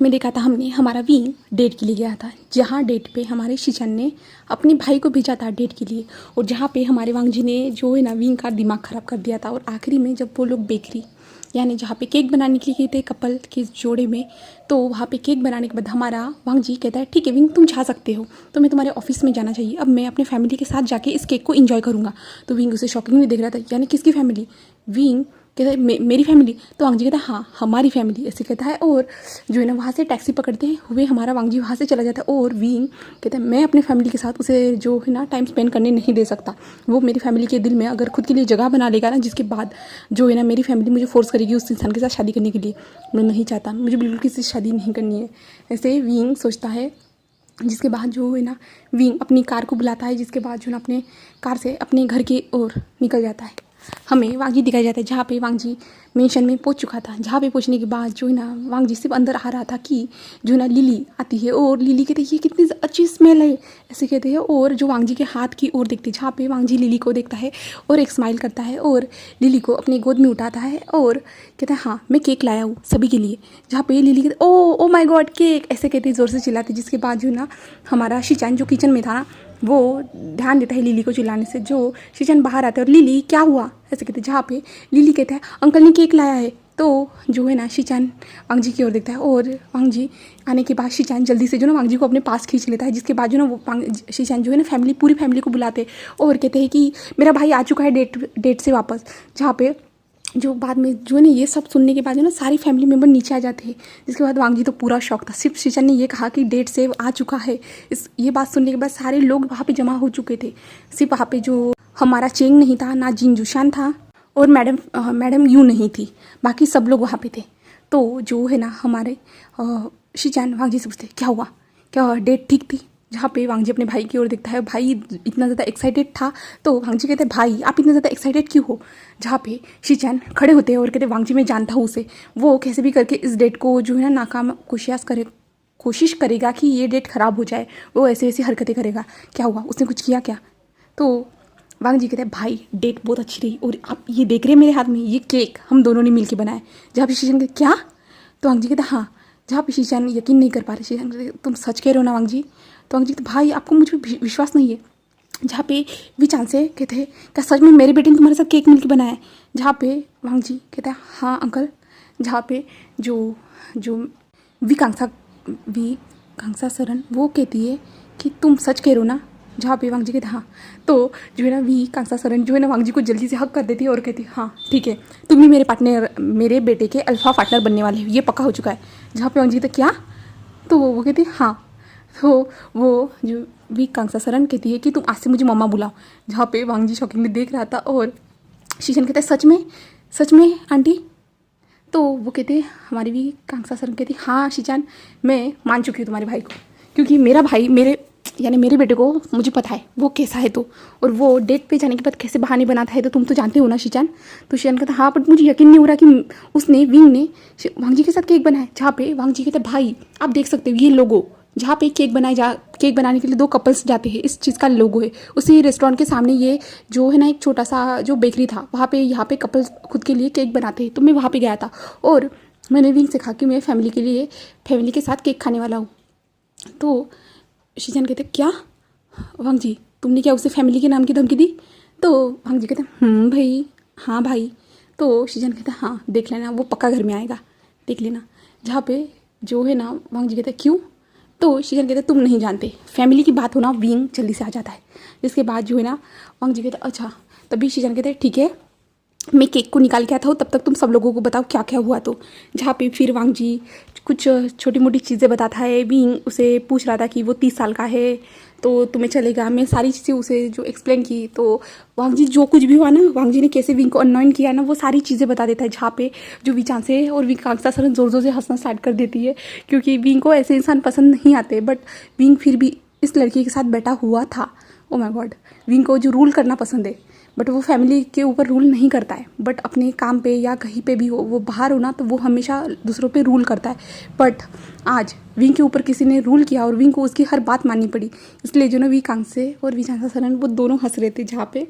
में देखा था हमने, हमारा विंग डेट के लिए गया था, जहाँ डेट पे हमारे शीचन ने अपने भाई को भेजा था डेट के लिए, और जहाँ पे हमारे वांग जी ने जो है ना विंग का दिमाग ख़राब कर दिया था। और आखिरी में जब वो लोग बेकरी यानी जहाँ पे केक बनाने के लिए गए थे कपल के जोड़े में, तो वहाँ पे केक बनाने के बाद हमारा वांग जी कहता है ठीक है विंग तुम जा सकते हो, तो मैं तुम्हारे ऑफिस में जाना चाहिए, अब मैं अपने फैमिली के साथ जाके इस केक को एंजॉय करूँगा। तो विंग उसे शॉकिंग में देख रहा था, यानी किसकी फैमिली? विंग कहता है मेरी फैमिली? तो वांग जी कहता है हाँ हमारी फैमिली, ऐसे कहता है। और जो है ना वहाँ से टैक्सी पकड़ते हुए हमारा वांग जी वहाँ से चला जाता है। और विंग कहता है मैं अपने फैमिली के साथ उसे जो है ना टाइम स्पेंड करने नहीं दे सकता। वो मेरी फैमिली के दिल में अगर खुद के लिए जगह बना लेगा ना, जिसके बाद जो है ना मेरी फैमिली मुझे फोर्स करेगी उस इंसान के साथ शादी करने के लिए, मैं नहीं चाहता, मुझे बिल्कुल किसी से शादी नहीं करनी है। ऐसे विंग सोचता है। जिसके बाद जो है ना विंग अपनी कार को बुलाता है, जिसके बाद जो है ना अपने कार से अपने घर की ओर निकल जाता है। हमें वांग जी दिखाया जाता है जहाँ पे वांग जी मेंशन में पहुँच चुका था। जहाँ पे पहुँचने के बाद जो है ना वांग जी सिर्फ अंदर आ रहा था कि जो है ना लिली आती है, और लिली कहते हैं ये कितनी अच्छी स्मेल है, ऐसे कहते हैं। और जो वांग जी के हाथ की ओर देखते, जहाँ पे वांग जी लिली को देखता है और एक स्माइल करता है और लिली को अपनी गोद में उठाता है और कहता है हाँ मैं केक लाया हूँ सभी के लिए। जहाँ पे लिली कहते ओ माय गॉड केक, ऐसे कहते ज़ोर से चिल्लाते। जिसके बाद जो है ना हमारा शीचान जो किचन में था ना, वो ध्यान देता है लिली को चिल्लाने से। जो शीचन बाहर आते हैं और लिली क्या हुआ ऐसे कहते हैं, जहाँ पे लिली कहता है अंकल ने केक लाया है। तो जो है ना शीचान वांग जी की ओर देखता है, और वांग जी आने के बाद शीचान जल्दी से जो ना वांग जी को अपने पास खींच लेता है। जिसके बाद जो ना वो शीचान जो है ना पूरी फैमिली को बुलाते और कहते हैं कि मेरा भाई आ चुका है डेट से वापस। जहाँ पे जो बाद में जो है ना ये सब सुनने के बाद जो ना सारी फैमिली मेम्बर नीचे आ जाते हैं। जिसके बाद वांग जी तो पूरा शौक था। सिर्फ शीचन ने ये कहा कि डेट से आ चुका है, ये बात सुनने के बाद सारे लोग वहाँ पे जमा हो चुके थे। सिर्फ वहाँ पे जो हमारा चेंग नहीं था, ना जिन जुशान था, और मैडम यू नहीं थी, बाकी सब लोग वहाँ पे थे। तो जो है ना हमारे शीचान वांग जी से पूछते क्या हुआ, क्या डेट ठीक थी? जहाँ पे वांग जी अपने भाई की ओर देखता है, भाई इतना ज़्यादा एक्साइटेड था। तो वांग जी कहते हैं भाई आप इतना ज़्यादा एक्साइटेड क्यों हो? जहाँ पे शीचान खड़े होते हैं और कहते वांग जी मैं जानता हूँ उसे, वो कैसे भी करके इस डेट को जो है ना नाकाम कोशिश करेगा कि ये डेट ख़राब हो जाए, वो ऐसे ऐसी हरकतें करेगा। क्या हुआ, उसने कुछ किया क्या? तो वांग जी कहते हैं भाई डेट बहुत अच्छी रही, और आप ये देख रहे हैं मेरे हाथ में ये केक हम दोनों ने मिलकर बनाया। जहाँ पे शीचान कहते क्या? तो वांग जी कहते हाँ। जहाँ पे शीचान यकीन नहीं कर पा रहे, शीचान कहते तुम सच कह रहे हो ना वांग जी? तो वांग जी कहते भाई आपको मुझ पर विश्वास नहीं है। जहाँ पे विचान से कहते हैं क्या सच में मेरे बेटे ने तुम्हारे साथ केक मिलकर बनाया है? जहाँ पे वांग जी कहते हैं हाँ अंकल। जहाँ पे जो जो विकांक्षा सरन वो कहती है कि तुम सच कह रहे हो ना? जहाँ पे वांग जी कहते हाँ। तो जो है ना विकांक्षा सरन जो है ना वांग जी को जल्दी से हक कर देती है और कहती है हाँ ठीक है तुम भी मेरे बेटे के अल्फा पार्टनर बनने वाले हो, ये पक्का हो चुका है। जहाँ पे वांग जी कहते क्या? तो वो कहती है हाँ। तो वो जो विकांक्षा सरन कहती है कि तुम आज से मुझे मम्मा बुलाओ। जहाँ पे वांग जी शॉकिंग में देख रहा था, और शीशन कहता है सच में आंटी? तो वो कहते हैं हमारी विकांक्षा सरन कहती हाँ शीचान मैं मान चुकी हूँ तुम्हारे भाई को, क्योंकि मेरा भाई मेरे बेटे को मुझे पता है वो कैसा है। तो और वो डेट पे जाने के बाद कैसे बहाने बनाता है तो तुम तो जानते हो ना शीचान? तो शीचान कहता हाँ बट मुझे यकीन नहीं हो रहा कि विंग ने वांग जी के साथ केक बनाया। जहाँ पे वांग जी कहते भाई आप देख सकते हो ये लोगो, जहाँ पे केक बनाने के लिए दो कपल्स जाते हैं, इस चीज़ का लोगो है। उसी रेस्टोरेंट के सामने ये जो है ना एक छोटा सा जो बेकरी था, वहाँ पे यहाँ पे कपल्स खुद के लिए केक बनाते हैं। तो मैं वहाँ पे गया था और मैंने विंग से कहा कि मैं फैमिली के साथ केक खाने वाला हूँ। तो शीचान कहते क्या वांग जी तुमने क्या उसे फैमिली के नाम की धमकी दी? तो वांग जी कहते भाई हाँ भाई। तो शीचान कहते हाँ देख लेना वो पक्का घर में आएगा, देख लेना। जहाँ पे जो है ना वांग जी कहते क्यों? तो शीचान कहते तुम नहीं जानते, फैमिली की बात हो ना विंग जल्दी से आ जाता है। जिसके बाद जो है ना वांग जी कहते अच्छा। तभी शीचान कहते ठीक है मैं केक को निकाल के आता हूँ, तब तक तुम सब लोगों को बताओ क्या क्या हुआ। तो जहाँ पे फिर वांग जी कुछ छोटी मोटी चीज़ें बताता है। विंग उसे पूछ रहा था कि वो 30 साल का है तो तुम्हें चलेगा, मैं सारी चीज़ें उसे जो एक्सप्लेन की। तो वांग जी जो कुछ भी हुआ ना, वांग जी ने कैसे विंग को अननोइन किया ना, वो सारी चीज़ें बता देता है। जहाँ पे जो विचान से और विकांक्षा सरन जोर जोर से हंसना स्टार्ट कर देती है, क्योंकि विंग को ऐसे इंसान पसंद नहीं आते, बट विंग फिर भी इस लड़की के साथ बैठा हुआ था। ओ माय गॉड, विंग को जो रूल करना पसंद है, बट वो फैमिली के ऊपर रूल नहीं करता है। बट अपने काम पे या कहीं पे भी हो, वो बाहर हो ना, तो वो हमेशा दूसरों पे रूल करता है। बट आज विंग के ऊपर किसी ने रूल किया और विंग को उसकी हर बात माननी पड़ी, इसलिए जो ना विकांक्षा और विकांक्षा सरन वो दोनों हंस रहे थे। जहाँ पे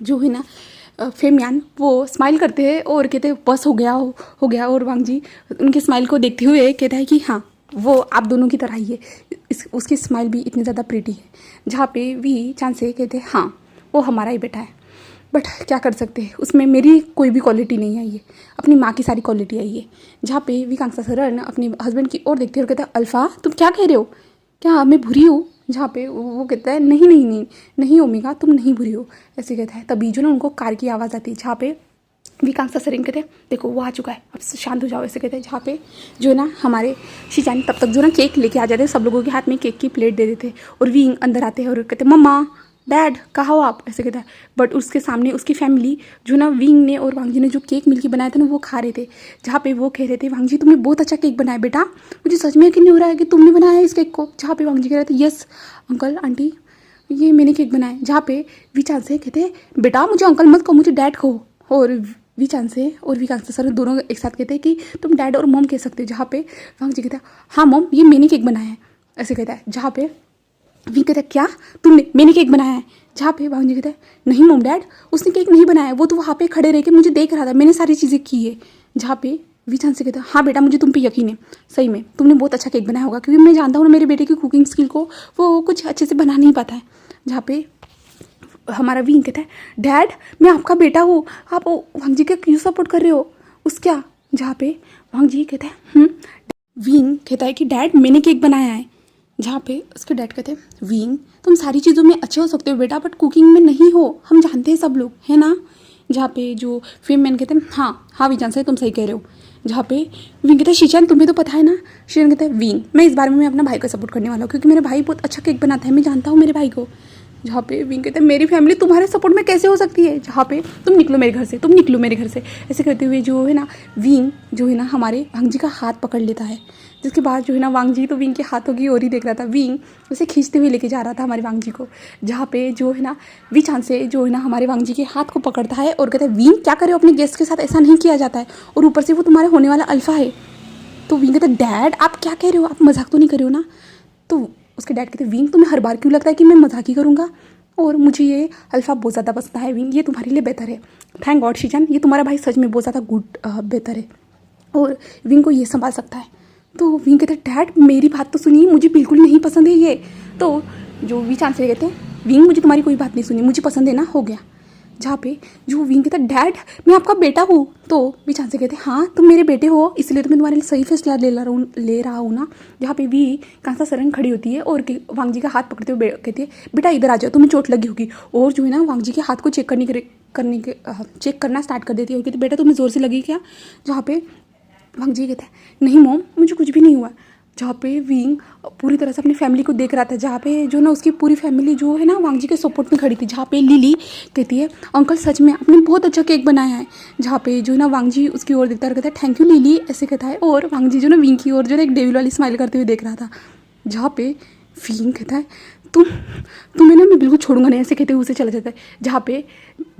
जो है ना फेमियान वो स्माइल करते हैं और कहते हैं बस हो गया। और वांग जी उनके स्माइल को देखते हुए कहता है कि हाँ वो आप दोनों की तरह ही है, उसकी स्माइल भी इतनी ज़्यादा प्रीटी है। जहाँ पे वी चांद से कहते हैं हाँ वो हमारा ही बेटा है, बट क्या कर सकते हैं, उसमें मेरी कोई भी क्वालिटी नहीं आई है, अपनी माँ की सारी क्वालिटी आई है। जहाँ पे वी कांगसासरन अपने हस्बैंड की ओर देखते हैं और कहता है अल्फ़ा तुम क्या कह रहे हो, क्या मैं बुरी हूँ। जहाँ पे वो कहता है नहीं नहीं नहीं नहीं ओमेगा तुम नहीं बुरी हो, ऐसे कहता है। तभी जो ना उनको कार की आवाज़ आती है, जहाँ पे वी कांगसासरन कहते हैं देखो वो आ चुका है, अब शांत हो जाओ, ऐसे कहते हैं। जहाँ पे जो है ना हमारे शिजान तब तक जो ना केक लेके आ जाते हैं, सब लोगों के हाथ में केक की प्लेट दे देते और वी अंदर आते हैं और कहते मम्मा डैड कहाँ हो आप, ऐसे कहता है। बट उसके सामने उसकी फैमिली जो ना विंग ने और वांग जी ने जो केक मिलके बनाया था ना वो खा रहे थे। जहाँ पे वो कह रहे थे वांग जी तुमने बहुत अच्छा केक बनाया बेटा, मुझे सच में यकीन नहीं हो रहा है कि तुमने बनाया है इस केक को। जहाँ पे वांग जी कह रहे थे यस अंकल आंटी ये मैंने केक बनाया। जहाँ पे वी चांद से कहते बेटा मुझे अंकल मत कहो, मुझे डैड कहो। और वी चांद से और वी कांगसा सर दोनों एक साथ कहते हैं कि तुम डैड और मॉम कह सकते हो। जहाँ पे वांग जी कहता है हाँ मॉम ये मैंने केक बनाया है, ऐसे कहता है। जहाँ पे वी कहता है क्या तुमने, मैंने केक बनाया है। जहाँ पे वांग जी कहता है नहीं मॉम डैड उसने केक नहीं बनाया, वो तो वहाँ पे खड़े रह के मुझे देख रहा था, मैंने सारी चीज़ें की है। जहाँ पे वी चांद से कहता है हाँ बेटा मुझे तुम पे यकीन है, सही में तुमने बहुत अच्छा केक बनाया होगा, क्योंकि मैं जानता हूँ ना मेरे बेटे की कुकिंग स्किल को वो कुछ अच्छे से बना नहीं पाता है। जहाँ पे हमारा विंग कहता है डैड मैं आपका बेटा हूँ, आप वांग जी का क्यों सपोर्ट कर रहे हो उस क्या। जहाँ पे वांग जी कहता है विंग कहता है कि डैड मैंने केक बनाया है। जहाँ पे उसके डैड कहते हैं विंग तुम सारी चीज़ों में अच्छे हो सकते हो बेटा, बट कुकिंग में नहीं हो, हम जानते हैं सब लोग है ना। जहाँ पे जो फेम मैन कहते हैं हाँ विजान से तुम सही कह रहे हो। जहाँ पे विंग कहते हैं शीशान तुम्हें तो पता है ना। शीशान कहता है विंग मैं इस बारे में मैं अपना भाई को सपोर्ट करने वाला हूँ, क्योंकि मेरा भाई बहुत अच्छा केक बनाता है, मैं जानता हूँ मेरे भाई को। जहाँ पे विंग कहते हैं मेरी फैमिली तुम्हारे सपोर्ट में कैसे हो सकती है, जहाँ पे तुम निकलो मेरे घर से, तुम निकलो मेरे घर से, ऐसे करते हुए जो है ना विंग जो है ना हमारे वांग जी का हाथ पकड़ लेता है। जिसके बाद जो है ना वांग जी तो विंग के हाथों की ओर ही देख रहा था, विंग उसे खींचते हुए लेके जा रहा था हमारे वांग जी को। जहाँ पे जो है ना वी चांद से जो है ना हमारे वांग जी के हाथ को पकड़ता है और कहता है विंग क्या करे अपने गेस्ट के साथ, ऐसा नहीं किया जाता है, और ऊपर से वो तुम्हारे होने वाला अल्फा है। तो विंग कहता है डैड आप क्या कह रहे हो, आप मजाक तो नहीं कर रहे हो ना। तो उसके डैड कहते हैं विंग तुम्हें हर बार क्यों लगता है कि मैं मजाक ही करूँगा, और मुझे ये अल्फ़ा बहुत ज़्यादा पसंद है विंग, ये तुम्हारे लिए बेहतर है। थैंक गॉड शीजान ये तुम्हारा भाई सच में बहुत ज़्यादा गुड बेहतर है और विंग को ये संभाल सकता है। तो विंग कहते हैं डैड मेरी बात तो सुनिए, मुझे बिल्कुल नहीं पसंद है ये। तो जो वी चांद से कहते हैं विंग मुझे तुम्हारी कोई बात नहीं सुनी, मुझे पसंद है ना, हो गया। जहाँ पे जो विंग कहता है डैड मैं आपका बेटा हूँ। तो वी चांद से कहते हैं हाँ तुम मेरे बेटे हो, इसलिए तो मैं तुम्हारे लिए सही फैसला ले रहा हूँ ना। जहाँ पे वी कांसा सरन खड़ी होती है और वांग जी का हाथ पकड़ते हुए कहती है बेटा इधर आ जाओ तुम्हें चोट लगी होगी, और जो है ना वांग जी के हाथ को चेक चेक करना स्टार्ट कर देती है और कहती बेटा तुम्हें ज़ोर से लगी क्या। जहाँ पे वांग जी कहता है नहीं मॉम मुझे कुछ भी नहीं हुआ। जहाँ पे विंग पूरी तरह से अपनी फैमिली को देख रहा था, जहाँ पे जो ना उसकी पूरी फैमिली जो है ना वांग जी के सपोर्ट में खड़ी थी। जहाँ पे लिली कहती है अंकल सच में आपने बहुत अच्छा केक बनाया है। जहाँ पे जो ना वांग जी उसकी ओर देखता है, कहता है थैंक यू लिली, ऐसे कहता है। और वांग जी जो ना विंग की ओर जो ना एक डेविल वाली स्माइल करते हुए देख रहा था। जहाँ पे विंग कहता है तुम्हें ना मैं बिल्कुल छोड़ूंगा नहीं, ऐसे कहते हुए उसे चला जाता है। जहाँ पे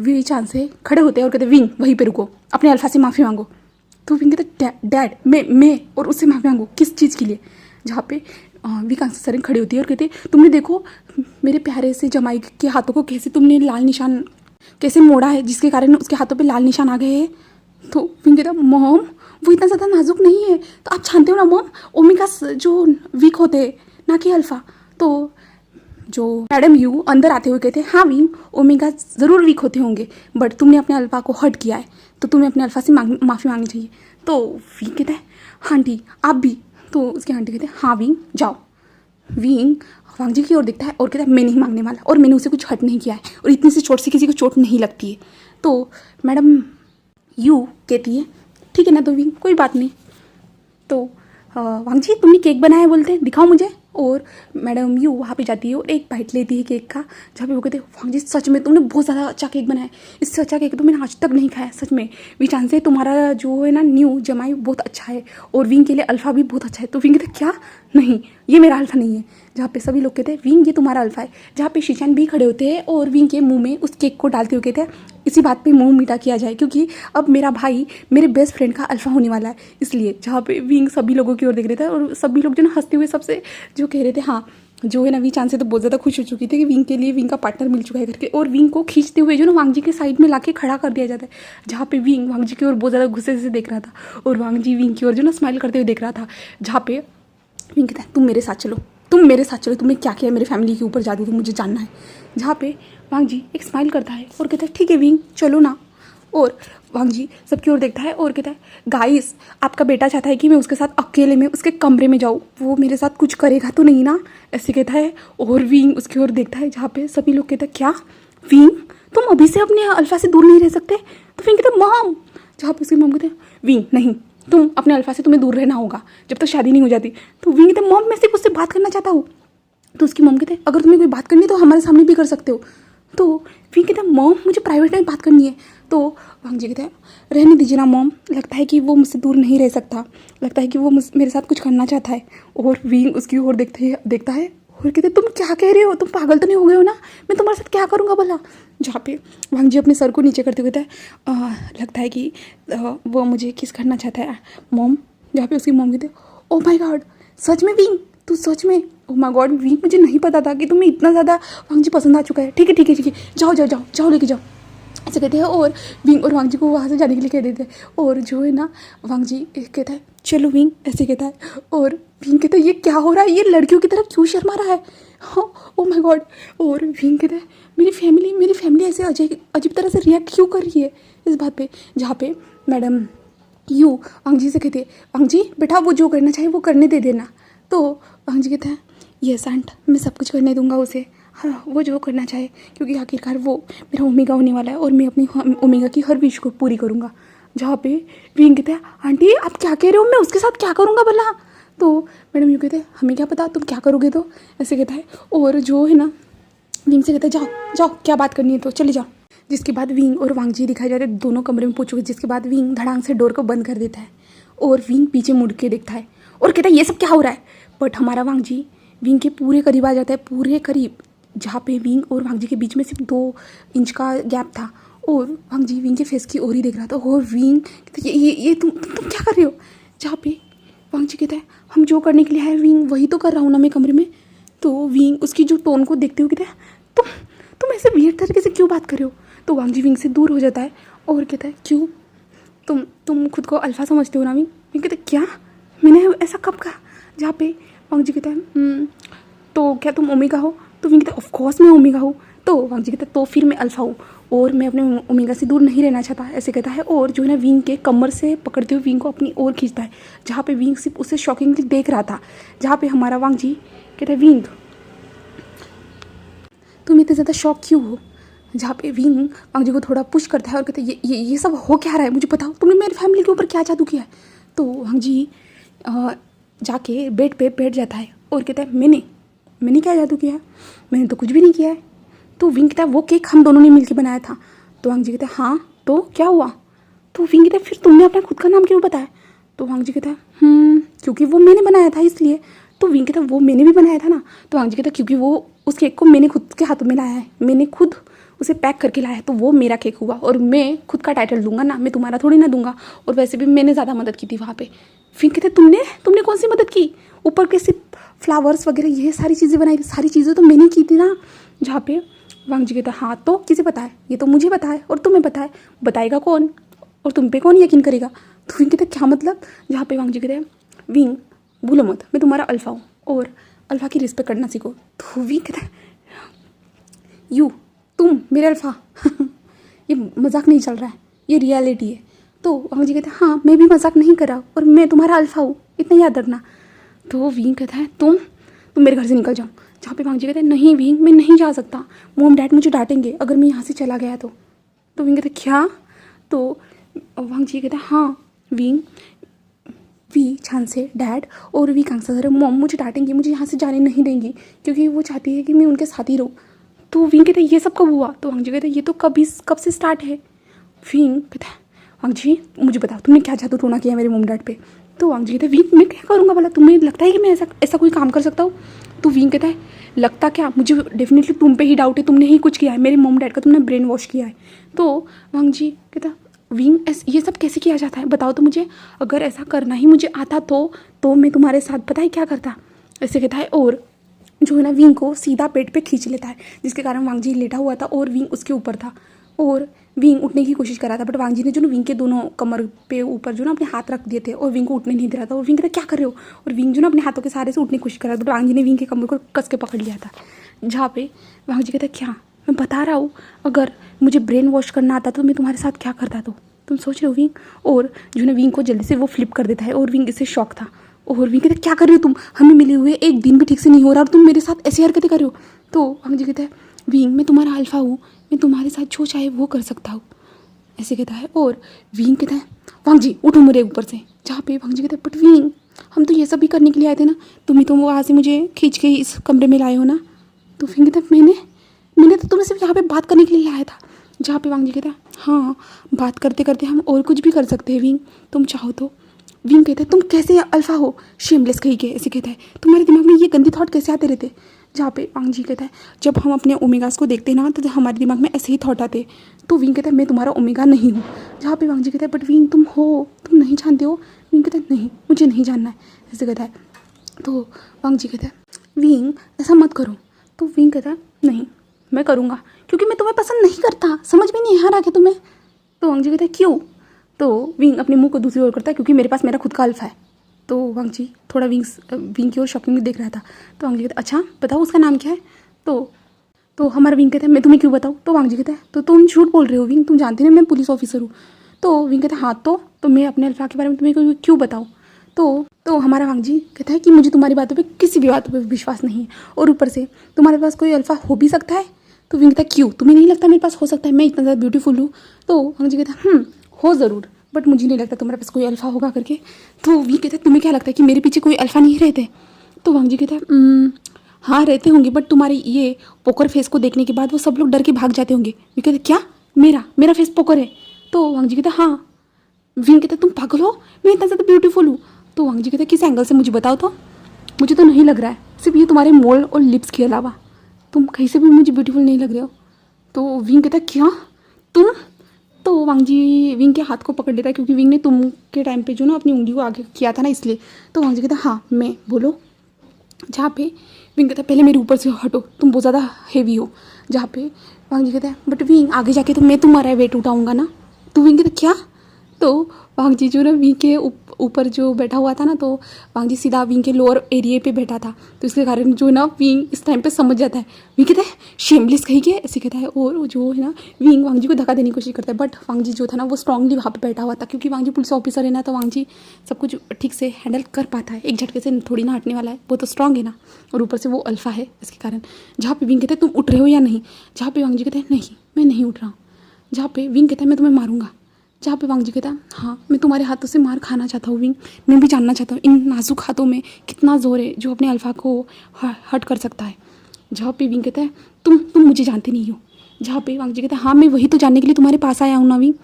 वी चांद से खड़े होते हैं और कहते हैं विंग वहीं पर रुको, अपने अल्फा से माफ़ी मांगो। तो विंग कहते डैड मैं और उससे माफी मांगू किस चीज़ के लिए। जहाँ पे वी कांसा सरन खड़ी होती है और कहते तुमने देखो मेरे प्यारे से जमाई के हाथों को कैसे तुमने लाल निशान कैसे मोड़ा है, जिसके कारण उसके हाथों पे लाल निशान आ गए हैं। तो विंग कहता मॉम वो इतना ज़्यादा नाजुक नहीं है, तो आप जानते हो ना मॉम ओमेगा जो वीक होते हैं ना कि अल्फ़ा। तो जो मैडम यू अंदर आते हुए कहते हैं हाँ विंग ओमेगा ज़रूर वीक होते होंगे, बट तुमने अपने अल्फ़ा को हर्ट किया है तो तुम्हें अपने अल्फ़ा से माफ़ी मांगनी चाहिए। तो विंग कहता है हाँ आंटी आप भी। तो उसकी आंटी कहते हैं हाँ विंग जाओ। विंग वांग जी की ओर देखता है और कहता है मैं नहीं मांगने वाला, और मैंने उसे कुछ हर्ट नहीं किया है, और इतनी सी चोट से किसी को चोट नहीं लगती है। तो मैडम यू कहती है ठीक है ना तो विंग कोई बात नहीं। तो वांग जी तुमने केक बनाया बोलते हैं दिखाओ मुझे। और मैडम यू वहाँ पे जाती है और एक बाइट लेती है केक का। जहाँ पे वो कहते हैं वांग जी सच में तुमने बहुत ज़्यादा अच्छा केक बनाया है, इससे अच्छा केक तो मैंने आज तक नहीं खाया सच में। वी चांद से तुम्हारा जो है ना न्यू जमाई बहुत अच्छा है और विंग के लिए अल्फ़ा भी बहुत अच्छा है। तो विंग कहते क्या नहीं ये मेरा अल्फ़ा नहीं है। जहाँ पे सभी लोग कहते हैं विंग ये तुम्हारा अल्फ़ा है। जहाँ पे शीशान भी खड़े होते हैं और विंग के मुंह में उस केक को डालते हुए कहते हैं इसी बात पे मुंह मीठा किया जाए, क्योंकि अब मेरा भाई मेरे बेस्ट फ्रेंड का अल्फ़ा होने वाला है इसलिए। जहाँ पे विंग सभी लोगों की ओर देख रहे थे और सभी लोग जो ना हंसते हुए सबसे जो कह रहे थे हाँ जो है ना वी चांद से तो बहुत ज़्यादा खुश हो चुकी थी कि विंग के लिए विंग का पार्टनर मिल चुका है करके। और विंग को खींचते हुए जो ना वांग जी के साइड में लाके खड़ा कर दिया जाता है, जहाँ पे विंग वांग जी की ओर बहुत ज़्यादा गुस्से से देख रहा था और वांग जी विंग की ओर जो ना स्माइल करते हुए देख रहा था। जहाँ पे विंग कहता है तुम मेरे साथ चलो, तुम मेरे साथ चलो, तुमने क्या किया मेरे फैमिली के ऊपर जादू, तो मुझे जानना है। जहाँ पे वांग जी एक स्माइल करता है और कहता है ठीक है विंग चलो ना। और वांग जी सबकी ओर देखता है और कहता है गाइस आपका बेटा चाहता है कि मैं उसके साथ अकेले में उसके कमरे में जाऊँ, वो मेरे साथ कुछ करेगा तो नहीं ना, ऐसे कहता है। और विंग उसकी ओर देखता है जहाँ पे सभी लोग कहते हैं क्या विंग तुम अभी से अपने अल्फा से दूर नहीं रह सकते। तो विंग कहता है मॉम, जहाँ पे उसकी मॉम कहते हैं विंग नहीं, तुम अपने अल्फा से तुम्हें दूर रहना होगा जब तक शादी नहीं हो जाती। तो विंग कहते हैं मॉम मैं सिर्फ उससे बात करना चाहता हूँ। तो उसकी मॉम कहते हैं अगर तुम्हें कोई बात करनी है तो हमारे सामने भी कर सकते हो। तो विंग कहता है मॉम मुझे प्राइवेट में बात करनी है। तो वांग जी कहते हैं रहने दीजिए ना मॉम, लगता है कि वो मुझसे दूर नहीं रह सकता, लगता है कि वो मेरे साथ कुछ करना चाहता है। और विंग उसकी ओर देखता है और कहते तुम क्या कह रहे हो, तुम पागल तो नहीं हो गए हो ना, मैं तुम्हारे साथ क्या करूँगा भला। जहाँ पे वांग जी अपने सर को नीचे करते हुए कहता है लगता है कि वो मुझे किस करना चाहता है मॉम। जहाँ पे उसकी मॉम कहते ओ माय गॉड सच में विंग तू सच में, ओ माय गॉड विंग मुझे नहीं पता था कि तुम्हें इतना ज़्यादा वांग जी पसंद आ चुका है। ठीक है ठीक है ठीक है जाओ जाओ जाओ जाओ लेके जाओ, ऐसे कहते हैं। और विंग और वांग जी को वहाँ से जाने के लिए कह देते हैं। और जो है ना वांग जी कहता है चलो विंग, ऐसे कहता है। और विंग कहता है ये क्या हो रहा है, ये लड़कियों की तरफ क्यों शर्मा रहा है, हाँ ओ माय गॉड। और विंग कहता है मेरी फैमिली ऐसे अजीब तरह से रिएक्ट क्यों कर रही है इस बात पे। जहाँ पे मैडम यू वांग जी से कहते हैं वांग जी बेटा वो जो करना चाहे वो करने दे देना। तो वांग जी कहता है यस आंट मैं सब कुछ करने दूंगा उसे, हाँ वो जो करना चाहे, क्योंकि आखिरकार वो मेरा ओमेगा होने वाला है और मैं अपनी ओमेगा की हर विश को पूरी करूँगा। जहाँ पे विंग कहता है आंटी आप क्या कह रहे हो, मैं उसके साथ क्या करूँगा भला। तो मैडम यूँ कहते हैं हमें क्या पता तुम क्या करोगे, तो ऐसे कहता है। और जो है ना विंग से कहता है जाओ जाओ क्या बात करनी है तो चले जाओ। जिसके बाद विंग और वांग जी दिखाई जाते हैं दोनों कमरे में पहुँच। जिसके बाद विंग धड़ांग से डोर को बंद कर देता है और विंग पीछे मुड़ के देखता है और कहता है ये सब क्या हो रहा है। बट हमारा वांग जी विंग के पूरे करीब आ जाता है, पूरे करीब, जहाँ पे विंग और वांग जी के बीच में सिर्फ 2 इंच का गैप था। और वांग जी विंग के फेस की ओर ही देख रहा था। और विंग कहता है ये तुम क्या कर रहे हो। जहाँ पे वांग जी कहता है हम जो करने के लिए आए विंग वही तो कर रहा हूँ ना मैं कमरे में। तो विंग उसकी जो टोन को देखते हुए कहता है तुम ऐसे वियर्ड तरीके से क्यों बात कर रहे हो। तो वांग जी विंग से दूर हो जाता है और कहता है क्यों तुम खुद को अल्फा समझते हो ना विंग। विंग कहता है क्या मैंने ऐसा कब कहा। जहाँ पे वांग जी कहता है तो क्या तुम ओमेगा हो। तो विंग कहता है ऑफ कोर्स मैं ओमेगा हूँ। तो वांग जी कहता है तो फिर मैं अल्फा हूँ और मैं अपने ओमेगा से दूर नहीं रहना चाहता, ऐसे कहता है। और जो है ना विंग के कमर से पकड़ते हुए विंग को अपनी ओर खींचता है, जहाँ पे विंग सिर्फ उसे शॉकिंगली देख रहा था। जहाँ पे हमारा वांग जी कहता है विंग तुम इतने ज़्यादा शॉक क्यों हो। जहाँ पे विंग वांग जी को थोड़ा पुश करता है और कहता है ये सब हो क्या रहा है मुझे बताओ, तुमने मेरी फैमिली के ऊपर क्या जादू किया है। तो वांग जी जाके बेड पे बैठ जाता है और कहता है मैंने क्या जादू किया है, मैंने तो कुछ भी नहीं किया है। तो विंग कहता है वो केक हम दोनों ने मिलकर बनाया था। तो वांग जी कहता है हाँ तो क्या हुआ। तो विंग कहता है फिर तुमने अपना खुद का नाम क्यों बताया। तो वांग जी कहता है क्योंकि वो मैंने बनाया था इसलिए। तो विंग कहता है वो मैंने भी बनाया था ना। तो वांग जी कहता है क्योंकि वो उस केक को मैंने खुद के हाथों में लाया है, मैंने खुद उसे पैक करके लाया है, तो वो मेरा केक हुआ और मैं खुद का टाइटल दूंगा ना, मैं तुम्हारा थोड़ी ना दूंगा। और वैसे भी मैंने ज़्यादा मदद की थी वहाँ पे। फिर कहते तुमने कौन सी मदद की, ऊपर के सिर्फ फ्लावर्स वगैरह ये सारी चीज़ें बनाई थी, सारी चीज़ें तो मैंने की थी ना। जहाँ पे वांग जी कहता है हाँ तो किसे पता है, ये तो मुझे पता है और तुम्हें पता है, बताएगा कौन और तुम पे कौन यकीन करेगा। तो विंग कहता है क्या मतलब। जहाँ पे वांग जी कहते हैं विंग भूलो मत मैं तुम्हारा अल्फा हूँ और अल्फा की रिस्पेक्ट करना सीखो। तो विंग कहता है तुम मेरे अल्फा ये मजाक नहीं चल रहा है, ये रियलिटी है। तो वांग जी कहते हैं हाँ मैं भी मजाक नहीं कर रहा और मैं तुम्हारा अल्फा हूँ, इतना याद रखना। तो विंग कहता है तुम मेरे घर से निकल जाओ। जहाँ पे वांग जी कहते हैं नहीं विंग मैं नहीं जा सकता, मॉम डैड मुझे डांटेंगे अगर मैं यहाँ से चला गया तो। विंग कहते हैं क्या। तो वांग जी कहते हैं हाँ विंग वी छान से डैड और वी कांगसा सर मॉम मुझे डांटेंगी, मुझे यहाँ से जाने नहीं देंगी क्योंकि वो चाहती है कि मैं उनके साथ ही रहूँ। तो विंग कहते हैं ये सब कब हुआ। तो वांग जी कहते हैं ये तो कब से स्टार्ट है। विंग कहता है वांग जी मुझे बताओ तुमने क्या जादू टोना किया मेरे मॉम डैड पे। तो वांग जी कहते हैं विंग मैं क्या करूँगा भला, तुम्हें लगता है कि मैं ऐसा कोई काम कर सकता हूँ। तो विंग कहता है लगता क्या, मुझे डेफिनेटली तुम पे ही डाउट है, तुमने ही कुछ किया है, मेरे मॉम डैड का तुमने ब्रेन वॉश किया है। तो वांग जी कहता विंग ये सब कैसे किया जाता है बताओ तो मुझे, अगर ऐसा करना ही मुझे आता तो मैं तुम्हारे साथ पता है क्या करता, ऐसे कहता है। और जो है ना विंग को सीधा पेट पे खींच लेता है, जिसके कारण वांग जी लेटा हुआ था और विंग उसके ऊपर था और विंग उठने की कोशिश कर रहा था। बट वांग जी ने जो ना विंग के दोनों कमर पे ऊपर जो ना अपने हाथ रख दिए थे और विंग को उठने नहीं दे रहा था। और विंग कहता क्या कर रहे हो, और विंग जो ना अपने हाथों के सहारे से उठने की कोशिश कर रहा था। बट वांग जी ने विंग के कमर को कस के पकड़ लिया था, जहाँ पे वांग जी कहता क्या, मैं बता रहा हूँ, अगर मुझे ब्रेन वॉश करना आता तो मैं तुम्हारे साथ क्या करता, तो तुम सोच रहे हो विंग। और जो ना विंग को जल्दी से वो फ्लिप कर देता है और विंग इससे शॉक था। और विंग कहता क्या कर रहे हो तुम, हमें मिले हुए एक दिन भी ठीक से नहीं हो रहा और तुम मेरे साथ ऐसी हरकतें कर रहे हो। तो वांग जी कहता है विंग मैं तुम्हारा अल्फा हूँ, मैं तुम्हारे साथ जो चाहे वो कर सकता हूँ, ऐसे कहता है। और विंग कहता है वांग जी उठो मेरे ऊपर से, जहाँ पे वांग जी कहता है बट विंग हम तो ये सब भी करने के लिए आए थे ना, तुम ही तो वहाँ से मुझे खींच के इस कमरे में लाए हो ना। तो विंग कहता है मैंने तो तुम्हें सिर्फ यहाँ पे बात करने के लिए लाया था, जहाँ पे वांग जी कहता है हाँ बात करते करते हम और कुछ भी कर सकते हैं विंग, तुम चाहो तो। विंग कहता है तुम कैसे अल्फा हो, शेमलेस कहीं के, ऐसे कहता है तुम्हारे दिमाग में ये गंदे थॉट कैसे आते रहते। जहाँ पे वांग जी कहता है जब हम अपने ओमेगास को देखते हैं ना तो हमारे दिमाग में ऐसे ही थॉट आते। तो विंग कहता है मैं तुम्हारा ओमेगा नहीं हूँ। जहाँ पे वांग जी कहता है बट विंग तुम हो, तुम नहीं जानते हो। विंग कहता है नहीं मुझे नहीं जानना है, ऐसे कहता है। तो वांग जी कहता है विंग ऐसा मत करो। तो विंग कहता है नहीं मैं करूँगा, क्योंकि मैं तुम्हें पसंद नहीं करता, समझ में नहीं आ रहा क्या तुम्हें। तो वांग जी कहता है क्यों। तो विंग अपने मुंह को दूसरी ओर करता है क्योंकि मेरे पास मेरा खुद का अल्फा है। तो वांग जी थोड़ा विंग की ओर शॉकिंग देख रहा था। तो वांग जी कहता है अच्छा बताओ उसका नाम क्या है। तो हमारा विंग कहता है मैं तुम्हें क्यों बताऊँ। तो वांग जी कहता है तो तुम झूठ बोल रहे हो विंग, तुम जानते ना मैं पुलिस ऑफिसर हूँ। तो विंग कहता है हाँ तो मैं अपने अल्फा के बारे में तुम्हें क्यों बताऊँ। तो हमारा वांग जी कहता है कि मुझे तुम्हारी बातों पे किसी भी बातों पे विश्वास नहीं है, और ऊपर से तुम्हारे पास कोई अल्फा हो भी सकता है। तो विंग कहता है क्यों, तुम्हें नहीं लगता मेरे पास हो सकता है, मैं इतना ज़्यादा ब्यूटीफुल हूँ। तो वांग जी कहता है हो ज़रूर, बट मुझे नहीं लगता तुम्हारे पास कोई अल्फा होगा करके। तो विंग कहता है तुम्हें क्या लगता है कि मेरे पीछे कोई अल्फा नहीं रहते। तो वांग जी कहता है हाँ रहते होंगे, बट तुम्हारे ये पोकर फेस को देखने के बाद वो सब लोग डर के भाग जाते होंगे। विंग कहते क्या मेरा फेस पोकर है। तो वांग जी कहता है हाँ। विंग कहता है तुम पागल हो, मैं इतना ज़्यादा ब्यूटीफुल हूँ। तो वांग जी कहता है किस एंगल से मुझे बताओ तो, मुझे तो नहीं लग रहा है, सिर्फ ये तुम्हारे मोल और लिप्स के अलावा तुम कहीं से भी मुझे ब्यूटीफुल नहीं लग रहे हो। तो विंग कहता है क्या तुम। तो वांग जी विंग के हाथ को पकड़ लेता है क्योंकि विंग ने तुम के टाइम पे जो ना अपनी उंगली को आगे किया था ना, इसलिए। तो वांग जी कहता है हाँ मैं बोलो। जहाँ पे विंग कहता है पहले मेरे ऊपर से हटो, तुम बहुत ज़्यादा हेवी हो। जहाँ पे वांग जी कहता है बट विंग आगे जाके तो मैं तुम्हारा वेट उठाऊंगा ना। तो विंग कहता है क्या। तो वांग जी जो ना विंग के ऊपर जो बैठा हुआ था ना, तो वांग जी सीधा विंग के लोअर एरिया पे बैठा था, तो इसके कारण जो ना विंग इस टाइम पे समझ जाता है। विंग कहता है शेमलेस कहीं के, ऐसे कहता है। और जो है ना विंग वांग जी को धक्का देने की कोशिश करता है, बट वांग जी जो था ना वो स्ट्रांगली वहाँ पे बैठा हुआ था, क्योंकि वांग जी पुलिस ऑफिसर है ना, तो वांग जी सब कुछ ठीक से हैंडल कर पाता है, एक झटके से थोड़ी ना हटने वाला है, वो तो स्ट्रांग है ना, और ऊपर से वो अल्फा है इसके कारण। जहाँ पे विंग कहते हैं तुम उठ रहे हो या नहीं, जहाँ पे वांग जी कहते हैं नहीं मैं नहीं उठ रहा हूँ। जहाँ पे विंग कहता है मैं तुम्हें मारूंगा। जहाँ पे वांग जी कहता है हाँ मैं तुम्हारे हाथों से मार खाना चाहता हूँ विंग, मैं भी जानना चाहता हूँ इन नाजुक हाथों में कितना जोर है जो अपने अल्फा को हट कर सकता है। जहाँ पे विंग कहता है तुम मुझे जानते नहीं हो। जहाँ पे वांग जी कहता है हाँ मैं वही तो जानने के लिए तुम्हारे पास आया हूँ ना विंग।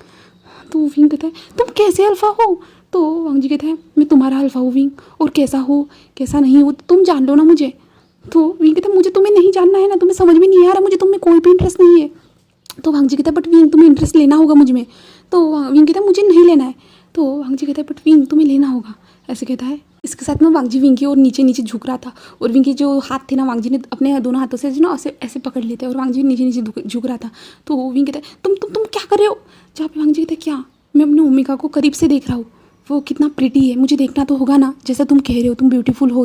तो विंग कहता है तुम कैसे अल्फा हो। तो वांग जी कहता है मैं तुम्हारा अल्फा हूँ विंग, और कैसा हो कैसा नहीं हो तुम जान लो ना मुझे। तो विंग कहता है मुझे तुम्हें नहीं जानना है ना, तुम्हें समझ में नहीं आ रहा, मुझे तुम्हें कोई भी इंटरेस्ट नहीं है। तो वांग जी कहता है बट विंग तुम्हें इंटरेस्ट लेना होगा मुझ में। तो विंग कहता है मुझे नहीं लेना है। तो वांग जी कहता है बट विंग तुम्हें लेना होगा, ऐसे कहता है। इसके साथ में वांग जी विंग की और नीचे नीचे झुक रहा था, और विंग के जो हाथ थे ना वांग जी ने अपने दोनों हाथों से ना ऐसे ऐसे पकड़ लेते, और वांग जी नीचे नीचे झुक रहा था। तो विंग कहता है तुम क्या कर रहे हो। जहाँ पे वांग जी कहता है क्या, मैं अपने ओमेगा को करीब से देख रहा हूँ, वो कितना प्रिटी है, मुझे देखना तो होगा ना, जैसा तुम कह रहे हो तुम ब्यूटीफुल हो।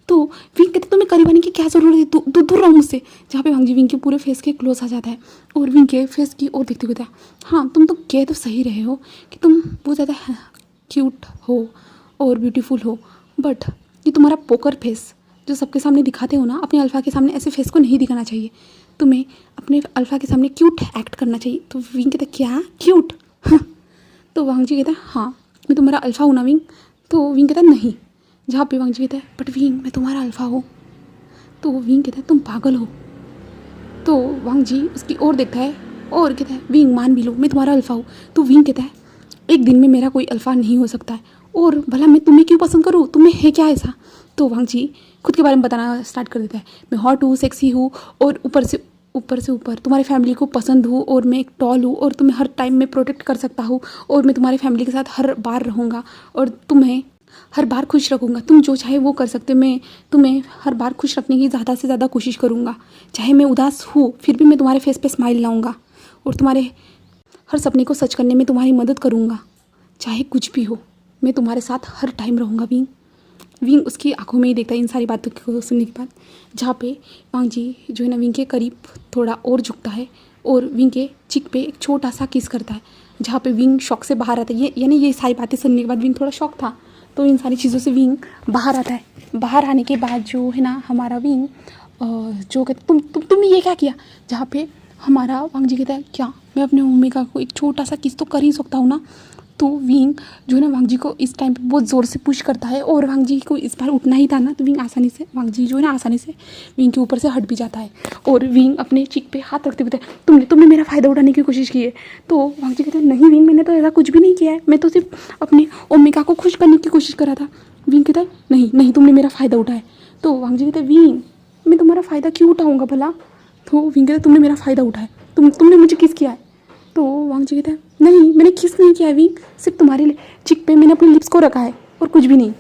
तो विंग कहते तुम्हें करीब आने की क्या ज़रूरत है, दूर रहो मुझसे। जहाँ पे वांग जी विंग के पूरे फेस के क्लोज आ जाता है, और विंग के फेस की ओर देखते हुए हाँ तुम तो कह तो सही रहे हो कि तुम बहुत ज़्यादा क्यूट हो और ब्यूटीफुल हो, बट ये तुम्हारा पोकर फेस जो सबके सामने दिखाते हो ना, अपने अल्फा के सामने ऐसे फेस को नहीं दिखाना चाहिए, तुम्हें अपने अल्फा के सामने क्यूट एक्ट करना चाहिए। तो विंग कहता क्या क्यूट। तो वांग जी कहता है हाँ मैं तुम्हारा अल्फा हूँ ना विंग। तो विंग कहता है नहीं। जहाँ पे वांग जी कहता है बट विंग मैं तुम्हारा अल्फा हूँ। तो विंग कहता है तुम पागल हो। तो वांग जी उसकी ओर देखता है और कहता है विंग मान भी लो मैं तुम्हारा अल्फा हूँ। तो विंग कहता है एक दिन में मेरा कोई अल्फा नहीं हो सकता है, और भला मैं तुम्हें क्यों पसंद करूँ, तुम्हें है क्या ऐसा। तो वांग जी खुद के बारे में बताना स्टार्ट कर देता है, मैं हॉट हूँ, सेक्सी हूँ, और ऊपर से ऊपर तुम्हारी फैमिली को पसंद हूँ, और मैं एक टॉल हूँ, और तुम्हें हर टाइम में प्रोटेक्ट कर सकता हूँ, और मैं तुम्हारी फैमिली के साथ हर बार रहूँगा, और तुम्हें हर बार खुश रखूँगा, तुम जो चाहे वो कर सकते हो, मैं तुम्हें हर बार खुश रखने की ज़्यादा से ज़्यादा कोशिश करूँगा। चाहे मैं उदास हूँ फिर भी मैं तुम्हारे फेस पे स्माइल लाऊंगा और तुम्हारे हर सपने को सच करने में तुम्हारी मदद करूँगा। चाहे कुछ भी हो मैं तुम्हारे साथ हर टाइम रहूँगा विंग। विंग उसकी आंखों में ही देखता है इन सारी बातों को सुनने के बाद, जहाँ पे वांग जी जो है ना विंग के करीब थोड़ा और झुकता है और विंग के चिक पे एक छोटा सा किस करता है, जहाँ पे विंग शॉक से बाहर आता है। ये यानी ये सारी बातें सुनने के बाद विंग थोड़ा शॉक था, तो इन सारी चीज़ों से विंग बाहर आता है। बाहर आने के बाद जो है ना हमारा विंग जो कहते तुमने ये क्या किया, जहाँ पे हमारा वांग जी कहता है क्या मैं अपने ओमेगा को एक छोटा सा किस तो कर ही सकता हूँ ना। तो विंग जो है ना वांग जी को इस टाइम पे बहुत ज़ोर से पुश करता है और वांग जी को इस बार उठना ही था ना, तो विंग आसानी से वांग जी जो है ना आसानी से विंग के ऊपर से हट भी जाता है। और विंग अपने चिक पे हाथ रखते हुए तुमने मेरा फ़ायदा उठाने की कोशिश की है। तो वांग जी कहते हैं नहीं विंग मैंने तो ऐसा कुछ भी नहीं किया है, मैं तो सिर्फ अपने ओमेगा को खुश करने की कोशिश कर रहा था। विंग कहता है नहीं तुमने मेरा फ़ायदा उठाया। तो वांग जी कहते हैं विंग मैं तुम्हारा फ़ायदा क्यों उठाऊँगा भला। तो विंग कहता है तुमने मेरा फ़ायदा उठाया, तुमने मुझे किस किया है। तो वांग जी कहता है नहीं मैंने किस नहीं किया विंग, सिर्फ तुम्हारे चिक पे मैंने अपने लिप्स को रखा है और कुछ भी नहीं।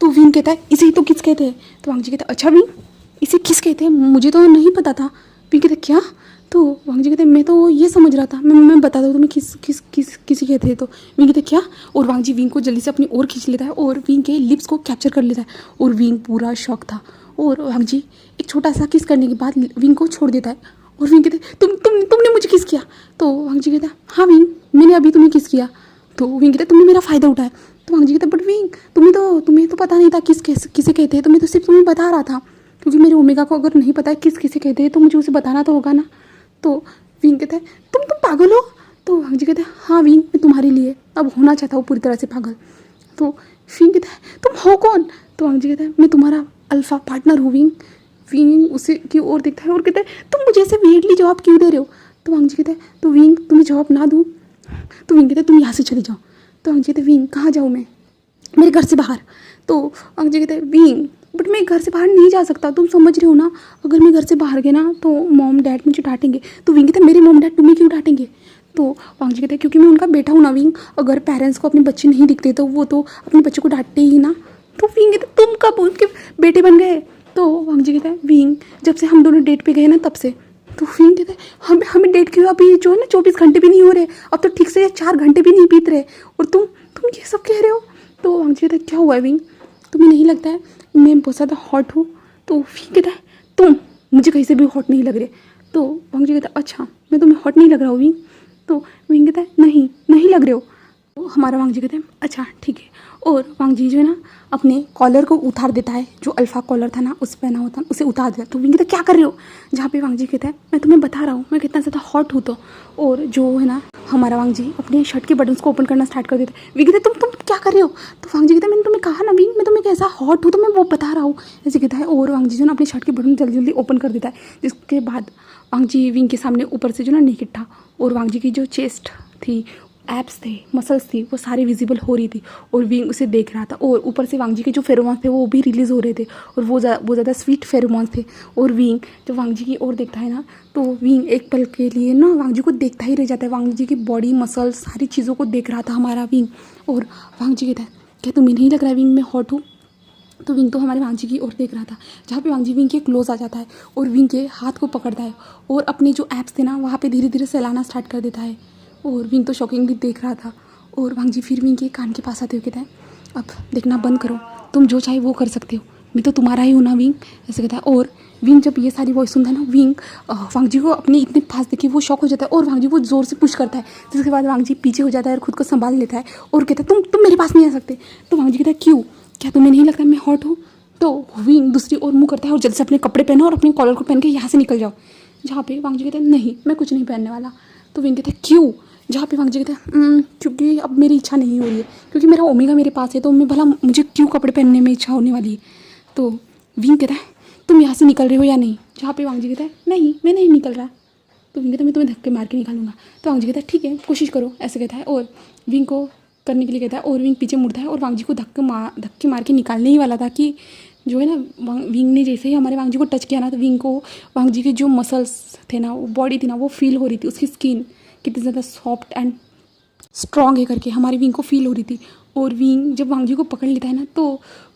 तो विंग कहता है इसे ही तो किस कहते हैं। तो वांग जी कहता है अच्छा विंग इसे किस कहते हैं, मुझे तो नहीं पता था। विंग कहता है क्या। तो वांग जी कहते हैं मैं तो ये समझ रहा था, मैं बताता हूँ तुम्हें किसी कहते हैं। तो विंग कहते हैं क्या, और वांग जी विंग को जल्दी से अपनी ओर खींच लेता है और विंग के लिप्स को कैप्चर कर लेता है और विंग पूरा शॉक था। और वांग जी एक छोटा सा किस करने के बाद विंग को छोड़ देता है और विंग कहते तुमने मुझे किस किया। तो वांग जी कहता हाँ विंग मैंने अभी तुम्हें किस किया। तो विंग कहता तुमने मेरा फ़ायदा उठाया। तो वांग जी कहता बट विंग तुम्हें तो पता नहीं था किसे कहते हैं, तो मैं तो सिर्फ तुम्हें बता रहा था, क्योंकि मेरे ओमेगा को अगर नहीं पता है किसे कहते हैं तो मुझे उसे बताना तो होगा ना। तो विंग कहता है तुम पागल हो। तो वांग जी कहता है हाँ विंग मैं तुम्हारे लिए अब होना चाहता हूँ पूरी तरह से पागल। तो विंग कहता है तुम हो कौन। तो वांग जी कहता है मैं तुम्हारा अल्फा पार्टनर हूँ विंग। विंग उसे की ओर देखता है और कहता है तुम मुझे ऐसे वियर्डली जवाब क्यों दे रहे हो। तो वांग जी कहता है तो विंग तुम्हें जवाब ना दूँ। तो विंग कहता है तुम यहाँ से चले जाओ। तो वांग जी कहते हैं विंग कहाँ जाऊँ मैं, मेरे घर से बाहर। तो वांग जी कहते हैं विंग बट मैं घर से बाहर नहीं जा सकता, तुम समझ रहे हो ना, अगर मैं घर से बाहर गया ना तो मॉम डैड मुझे डांटेंगे। तो विंग कहते हैं मेरे मॉम डैड तुम्हें क्यों डांटेंगे। तो वांग जी कहते हैं क्योंकि मैं उनका बेटा हूँ ना विंग, अगर पेरेंट्स को अपने बच्चे नहीं दिखते तो वो तो अपने बच्चे को डांटते ही ना। तो विंग कहते तुम कब उनके बेटे बन गए। तो वांग जी कहता है विंग जब से हम दोनों डेट पे गए ना तब से। तो विंग कहता है हमें डेट के अभी जो है ना 24 घंटे भी नहीं हो रहे, अब तो ठीक से 4 घंटे भी नहीं बीत रहे और तुम ये सब कह रहे हो। तो वांग जी कहता है क्या हुआ है विंग, तुम्हें नहीं लगता है मैं बहुत ज़्यादा हॉट हूँ। तो विंग कहता है तुम मुझे कहीं से भी हॉट नहीं लग रहे। तो वांग जी कहता है अच्छा मैं तुम्हें हॉट नहीं लग रहा हूँ विंग। तो विंग कहता है नहीं लग रहे हो। तो हमारा वांग जी कहते हैं अच्छा ठीक है। और वांग जी जो है ना अपने कॉलर को उतार देता है, जो अल्फ़ा कॉलर था ना उस पहना होता उसे उतार देता है। तो विंग कहता है क्या कर रहे हो, जहाँ पे वांग जी कहता है मैं तुम्हें बता रहा हूँ मैं कितना ज़्यादा हॉट हूँ। तो और जो है ना हमारा वांग जी अपने शर्ट के बटन्स को ओपन करना स्टार्ट कर देता है। विंग कहता है तुम क्या कर रहे हो। तो वांग जी कहता है मैंने तुम्हें कहा ना विंग मैं तुम्हें कैसा हॉट हूँ तो मैं वो बता रहा हूँ, ऐसे कहता है। और वांग जी जो ना अपने शर्ट के बटन जल्दी ओपन कर देता है, जिसके बाद वांग जी विंग के सामने ऊपर से जो ना नेकेड था और वांग जी की जो चेस्ट थी, एप्स थे, मसल्स थी, वो सारी विजिबल हो रही थी और विंग उसे देख रहा था। और ऊपर से वांग जी के जो फेरोमोन्स थे वो भी रिलीज़ हो रहे थे और वो ज़्यादा स्वीट फेरोमोन्स थे। और विंग जब वांग जी की ओर देखता है ना तो विंग एक पल के लिए ना वांग जी को देखता ही रह जाता है। वांग जी की बॉडी मसल्स सारी चीज़ों को देख रहा था हमारा विंग। और वांग जी कहता है क्या तुम्हें नहीं लग रहा है विंग मैं हॉट हूँ। तो विंग तो हमारे वांग जी की ओर देख रहा था, जहाँ पे वांग जी विंग के क्लोज आ जाता है और विंग के हाथ को पकड़ता है और अपने जो एप्स थे ना वहाँ पे धीरे धीरे सहलाना स्टार्ट कर देता है। और विंग तो शॉकिंगली देख रहा था। और वांग जी फिर विंग के कान के पास आते हुए कहता है अब देखना बंद करो, तुम जो चाहे वो कर सकते हो, मैं तो तुम्हारा ही हूँ ना विंग, ऐसे कहता है। और विंग जब ये सारी वॉइस सुनता है ना विंग वांग जी को अपनी इतने पास देखिए वो शॉक हो जाता है और वांग जी वो ज़ोर से पुश करता है, जिसके बाद वांग जी पीछे हो जाता है और खुद को संभाल लेता है और कहता है तुम मेरे पास नहीं आ सकते। तो वांग जी कहता है क्यों, क्या तुम्हें नहीं लगता मैं हॉट हूँ। तो विंग दूसरी ओर मुँह करता है और जल्दी से अपने कपड़े पहनो और अपने कॉलर को पहन के यहाँ से निकल जाओ, जहाँ पे वांग जी कहते हैं नहीं मैं कुछ नहीं पहनने वाला। तो विंग कहता है क्यों, जहाँ पे वांग जी कहते हैं क्योंकि अब मेरी इच्छा नहीं हो रही है, क्योंकि मेरा ओमेगा मेरे पास है तो मैं भला मुझे क्यों कपड़े पहनने में इच्छा होने वाली है। तो विंग कहता है तुम यहाँ से निकल रहे हो या नहीं, जहाँ पे वांग जी कहता है नहीं मैं नहीं निकल रहा। तो विंग कहता है मैं तुम्हें धक्के मार के निकालूंगा। तो वांग जी कहता है ठीक है कोशिश करो, ऐसे कहता है और विंग को करने के लिए कहता है और विंग पीछे मुड़ता है और वांग जी को धक्के मार के निकालने ही वाला था कि जो है ना विंग ने जैसे ही हमारे वांग जी को टच किया ना तो विंग को वांग जी के जो मसल्स थे ना वो बॉडी थी ना वो फील हो रही थी, उसकी स्किन कितनी ज़्यादा सॉफ्ट एंड स्ट्रॉन्ग है करके हमारी विंग को फील हो रही थी। और विंग जब वांग जी को पकड़ लेता है ना, तो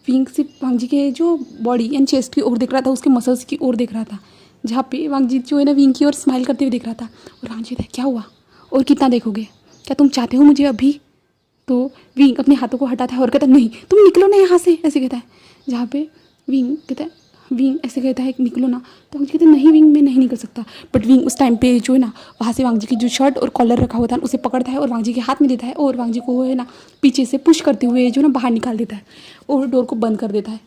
विंग सिर्फ वांग जी के जो बॉडी एंड चेस्ट की ओर देख रहा था, उसके मसल्स की ओर देख रहा था, जहाँ पे वांग जी जो है ना विंग की ओर स्माइल करते हुए देख रहा था। और वांग जी कहता है क्या हुआ और कितना देखोगे, क्या तुम चाहते हो मुझे अभी? तो विंग अपने हाथों को हटाता है और कहता है नहीं तुम निकलो ना यहाँ से, ऐसे कहता है। जहाँ पे विंग ऐसे कहता है निकलो ना, तो वांग जी कहते हैं नहीं विंग मैं नहीं निकल सकता। बट विंग उस टाइम पे जो है ना वहाँ से वांग जी की जो शर्ट और कॉलर रखा हुआ था उसे पकड़ता है और वांग जी के हाथ में देता है, और वांग जी को वो है ना पीछे से पुश करते हुए जो ना बाहर निकाल देता है और डोर को बंद कर देता है।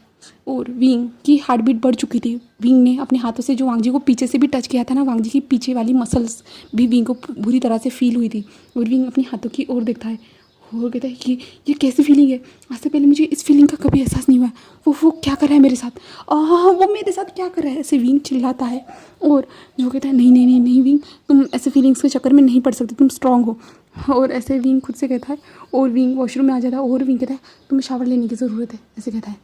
और विंग की हार्ट बीट बढ़ चुकी थी। विंग ने अपने हाथों से जो वांग जी को पीछे से भी टच किया था ना, वांग जी की पीछे वाली मसल्स भी विंग को बुरी तरह से फील हुई थी। और विंग अपने हाथों की ओर देखता है और कहता है कि ये कैसी फीलिंग है, आज से पहले मुझे इस फीलिंग का कभी एहसास नहीं हुआ है। वो क्या कर रहा है मेरे साथ, वो मेरे साथ क्या कर रहा है, ऐसे विंग चिल्लाता है। और जो कहता है नहीं नहीं नहीं नहीं विंग तुम ऐसे फीलिंग्स के चक्कर में नहीं पड़ सकती, तुम स्ट्रांग हो। और ऐसे विंग खुद से कहता है। और विंग वॉशरूम में आ जाता है और विंग कहता है तुम्हें शावर लेने की ज़रूरत है, ऐसे कहता है।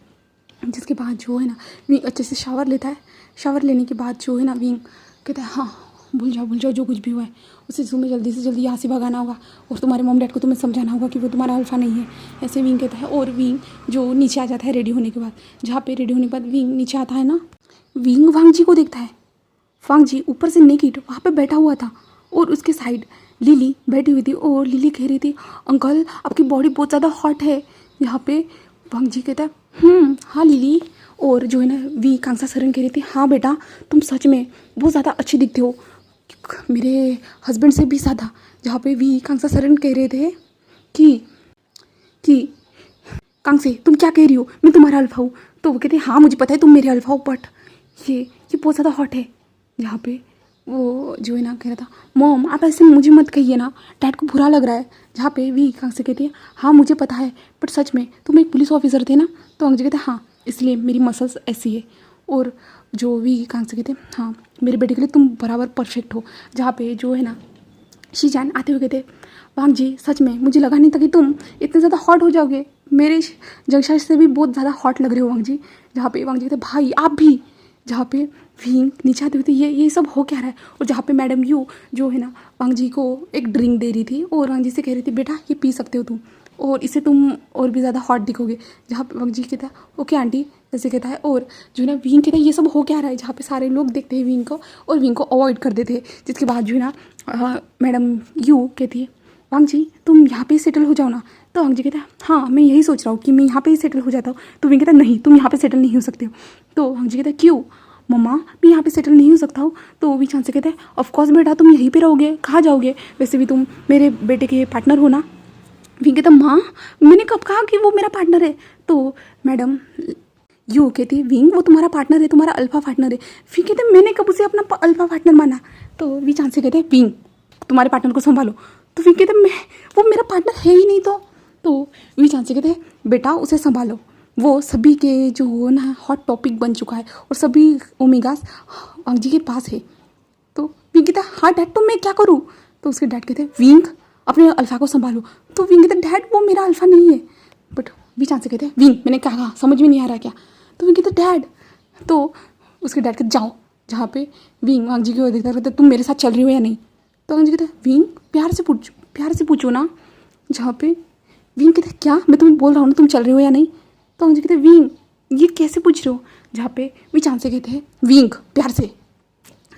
जिसके बाद जो है ना विंग अच्छे से शावर लेता है। शावर लेने के बाद जो है ना विंग कहता है हाँ भूल जाओ जो कुछ भी हुआ है, उसे तुम्हें जल्दी से जल्दी यहाँ से भगाना होगा और तुम्हारे मॉम डैड को तुम्हें समझाना होगा कि वो तुम्हारा अल्फा नहीं है, ऐसे विंग कहता है। और विंग जो नीचे आ जाता है रेडी होने के बाद, जहाँ पे रेडी होने के बाद विंग नीचे आता है ना, विंग वांग जी को देखता है। वांग जी ऊपर से नेकेड वहाँ पे बैठा हुआ था और उसके साइड लिली बैठी हुई थी और लिली कह रही थी अंकल आपकी बॉडी बहुत ज़्यादा हॉट है। यहाँ पे वांग जी कहता है हाँ लिली। और जो है ना वी कांगसा सरन कह रही थी हाँ बेटा तुम सच में बहुत ज़्यादा अच्छी दिखते हो, मेरे हस्बैंड से भी ज़्यादा। जहाँ पे वी कांगसा सरन कह रहे थे कि कांगसे तुम क्या कह रही हो, मैं तुम्हारा अल्फा हूँ। तो वो कहते हाँ मुझे पता है तुम मेरे अल्फा हो, बट ये बहुत ज़्यादा हॉट है। यहाँ पे वो जो है ना कह रहा था मॉम आप ऐसे मुझे मत कहिए ना, डैड को बुरा लग रहा है। जहाँ पे वी कांगसे कहती है हाँ मुझे पता है बट सच में तुम एक पुलिस ऑफिसर थे ना। तो अंग्रेजी कहते हाँ इसलिए मेरी मसल्स ऐसी है। और जो वी कांगसे कहते हाँ मेरे बेटे के लिए तुम बराबर परफेक्ट हो। जहाँ पे जो है ना शीजान आते हुए कहते वांग जी सच में मुझे लगा नहीं था कि तुम इतने ज़्यादा हॉट हो जाओगे, मेरे जंगशा से भी बहुत ज़्यादा हॉट लग रहे हो वांग जी। जहाँ पे वांग जी कहते भाई आप भी। जहाँ पे विंग नीचे आते हुए थे ये सब हो क्या रहा है। और जहाँ पे मैडम यू जो है ना वांग जी को एक ड्रिंक दे रही थी और वांग जी से कह रही थी बेटा ये पी सकते हो तुम और इससे तुम और भी ज़्यादा हॉट दिखोगे। जहाँ पे वांग जी कहता है ओके आंटी ऐसे कहता है। और जो है ना विंग कहता है ये सब हो क्या रहा है। जहाँ पे सारे लोग देखते हैं विंग को और विंग को अवॉइड कर देते हैं। जिसके बाद जो है ना मैडम यू कहती है वांग जी तुम यहाँ पे ही सेटल हो जाओ ना। तो वांग जी कहता है हाँ मैं यही सोच रहा हूँ कि मैं यहाँ पे ही सेटल हो जाता हूँ। तो विंग कहता है नहीं तुम यहाँ पे सेटल नहीं हो सकते हो। तो वांग जी कहता है क्यों मम्मा मैं यहाँ पे सेटल नहीं हो सकता हूँ। तो भी चांस से कहते हैं ऑफकोर्स बेटा तुम यहीं पे रहोगे, कहाँ जाओगे, वैसे भी तुम मेरे बेटे के पार्टनर हो ना। विंग कहता माँ मैंने कब कहा कि वो मेरा पार्टनर है। तो मैडम यू कहती है विंग वो तुम्हारा पार्टनर है, तुम्हारा अल्फा पार्टनर है। फिर कहते हैं मैंने कब उसे अपना अल्फा पार्टनर माना। तो वी चांस से कहते हैं विंग तुम्हारे पार्टनर को संभालो। तो विंग कहते मैं वो मेरा पार्टनर है ही नहीं। तो वी चांस से कहते हैं बेटा उसे संभालो, वो सभी के जो ना हॉट टॉपिक बन चुका है और सभी ओमेगास वांग जी के पास है। तो विंग कहता है हाँ डैड तो मैं क्या करूँ। तो उसके डैड कहते हैं विंग अपने अल्फा को संभालो। तो विंग कहते हैं डैड वो मेरा अल्फा नहीं है। बट वी चांस से कहते हैं विंग मैंने कहा समझ में नहीं आ रहा क्या। तो विंग कहते डैड। तो उसके डैड कहते जाओ। जहाँ पे विंग वांग जी की ओर देखता रहता तुम मेरे साथ चल रही हो या नहीं। तो वांग जी कहते विंग प्यार से पूछो ना। जहाँ पे विंग कहते क्या मैं तुम्हें बोल रहा हूँ ना तुम चल रहे हो या नहीं। तो मुझे कहते विंग ये कैसे पूछ रहे हो। जहाँ पे वी चांस से कहते हैं विंग प्यार से।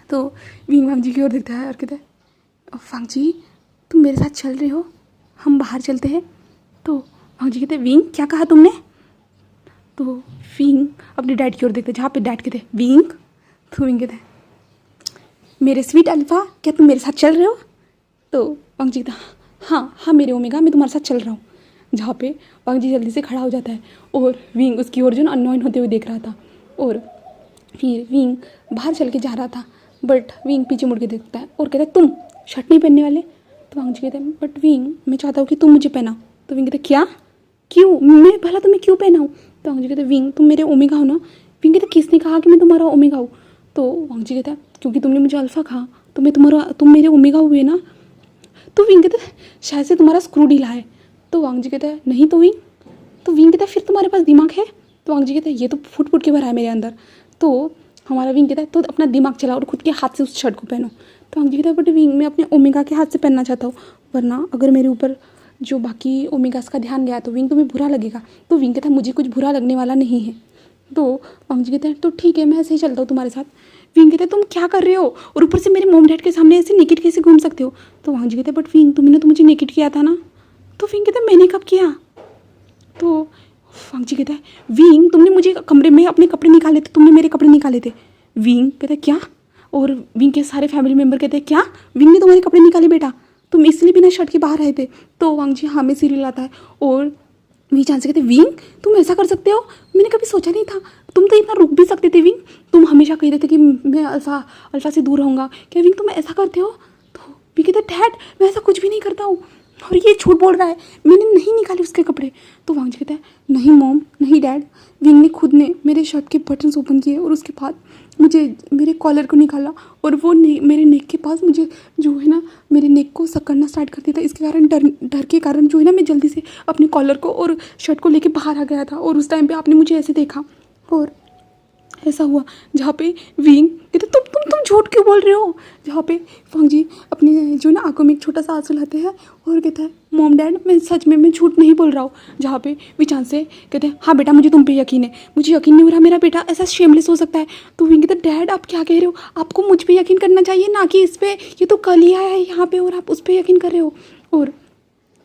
तो विंग वांग जी की ओर देखता है और कहता है वांग जी तुम मेरे साथ चल रहे हो, हम बाहर चलते हैं। तो वांग जी कहते हैं विंग क्या कहा तुमने। तो विंग अपने डैड की ओर देखते हैं जहाँ पे डैड कहते हैं विंग। तो विंग कहते हैं मेरे स्वीट अल्फा क्या तुम मेरे साथ चल रहे हो। तो वांग जी कहता हाँ मेरे ओमेगा मैं तुम्हारे साथ चल रहा हूँ। जहाँ पे वांग जी जल्दी से खड़ा हो जाता है और विंग उसकी ओर जो ना अननोइन होते हुए देख रहा था। और फिर विंग बाहर चल के जा रहा था बट विंग पीछे मुड़ के देखता है और कहता है तुम शर्ट नहीं पहनने वाले। तो वांग जी कहते हैं बट विंग मैं चाहता हूँ कि तुम मुझे पहनाओ। तो विंग कहते क्या क्यों मैं भला तुम्हें क्यों पहनाऊँ। तो वांग जी कहते विंग तुम मेरे ओमेगा हो ना। विंग कहते किसने कहा कि मैं तुम्हारा ओमेगा हूँ। तो वांग जी कहता है क्योंकि तुमने मुझे अल्फा कहा तो मैं तुम मेरे ओमेगा हुए ना। तो विंग कहते शायद से तुम्हारा स्क्रू ढीला है। तो वांग जी कहता है नहीं तो विंग कहता है फिर तुम्हारे पास दिमाग है। तो वांग जी कहता है ये तो फुट के भरा है मेरे अंदर। तो हमारा विंग कहता है तो अपना दिमाग चलाओ और खुद के हाथ से उस शर्ट को पहनो। तो वांग जी कहता है बट विंग मैं अपने ओमेगा के हाथ से पहनना चाहता हूँ, वरना अगर मेरे ऊपर जो बाकी ओमेगास का ध्यान गया तो विंग तुम्हें बुरा लगेगा। तो विंग कहता है मुझे कुछ बुरा लगने वाला नहीं है। तो वांग जी कहते हैं तो ठीक है मैं ऐसे ही चलता हूँ तुम्हारे साथ। विंग कहते हैं तुम क्या कर रहे हो, और ऊपर से मेरे मॉम डैड के सामने ऐसे नेकेड कैसे घूम सकते हो। तो वांग जी कहते हैं बट विंग तुमने तो मुझे नेकेड किया था ना। तो विंग कहते हैं मैंने कब किया। तो वांग जी कहता है विंग तुमने मुझे कमरे में अपने कपड़े निकाले थे, तुमने मेरे कपड़े निकाले थे। विंग कहता है क्या, और विंग के सारे फैमिली मेम्बर कहते हैं क्या विंग ने तुम्हारे कपड़े निकाले बेटा, तुम इसलिए बिना शर्ट के बाहर आए थे। तो वांग जी हाँ में सीरियल आता है और वी चांद से कहते विंग तुम ऐसा कर सकते हो, मैंने कभी सोचा नहीं था, तुम तो इतना रुक भी सकते थे विंग, तुम हमेशा कहते थे कि मैं अल्फा से दूर रहूँगा, क्या विंग तुम ऐसा करते हो। तो वी कहते डैड मैं ऐसा कुछ भी नहीं करता हूँ, और ये झूठ बोल रहा है मैंने नहीं निकाले उसके कपड़े। तो वांग जी कहता है नहीं मॉम नहीं डैड, विंग ने खुद ने मेरे शर्ट के बटन्स ओपन किए और उसके बाद मुझे मेरे कॉलर को निकाला, और वो मेरे नेक के पास मुझे जो है ना मेरे नेक को सकड़ना स्टार्ट कर दिया था। इसके कारण डर के कारण जो है ना मैं जल्दी से अपने कॉलर को और शर्ट को लेके बाहर आ गया था, और उस टाइम पे आपने मुझे ऐसे देखा और ऐसा हुआ। जहाँ पे विंग कहते तुम झूठ क्यों बोल रहे हो। जहाँ पे वांग जी अपने जो ना आंखों में एक छोटा सा आंसू लाते हैं और कहता है मॉम डैड मैं सच में मैं झूठ नहीं बोल रहा हूँ। जहाँ पे विचान से कहते हैं हाँ बेटा मुझे तुम पे यकीन है, मुझे यकीन नहीं हो रहा मेरा बेटा ऐसा शेमलेस हो सकता है। तो विंग कहता है डैड आप क्या कह रहे हो, आपको मुझ पर यकीन करना चाहिए ना कि इस पर, ये तो कल ही आया है यहाँ पे और आप उस पर यकीन कर रहे हो। और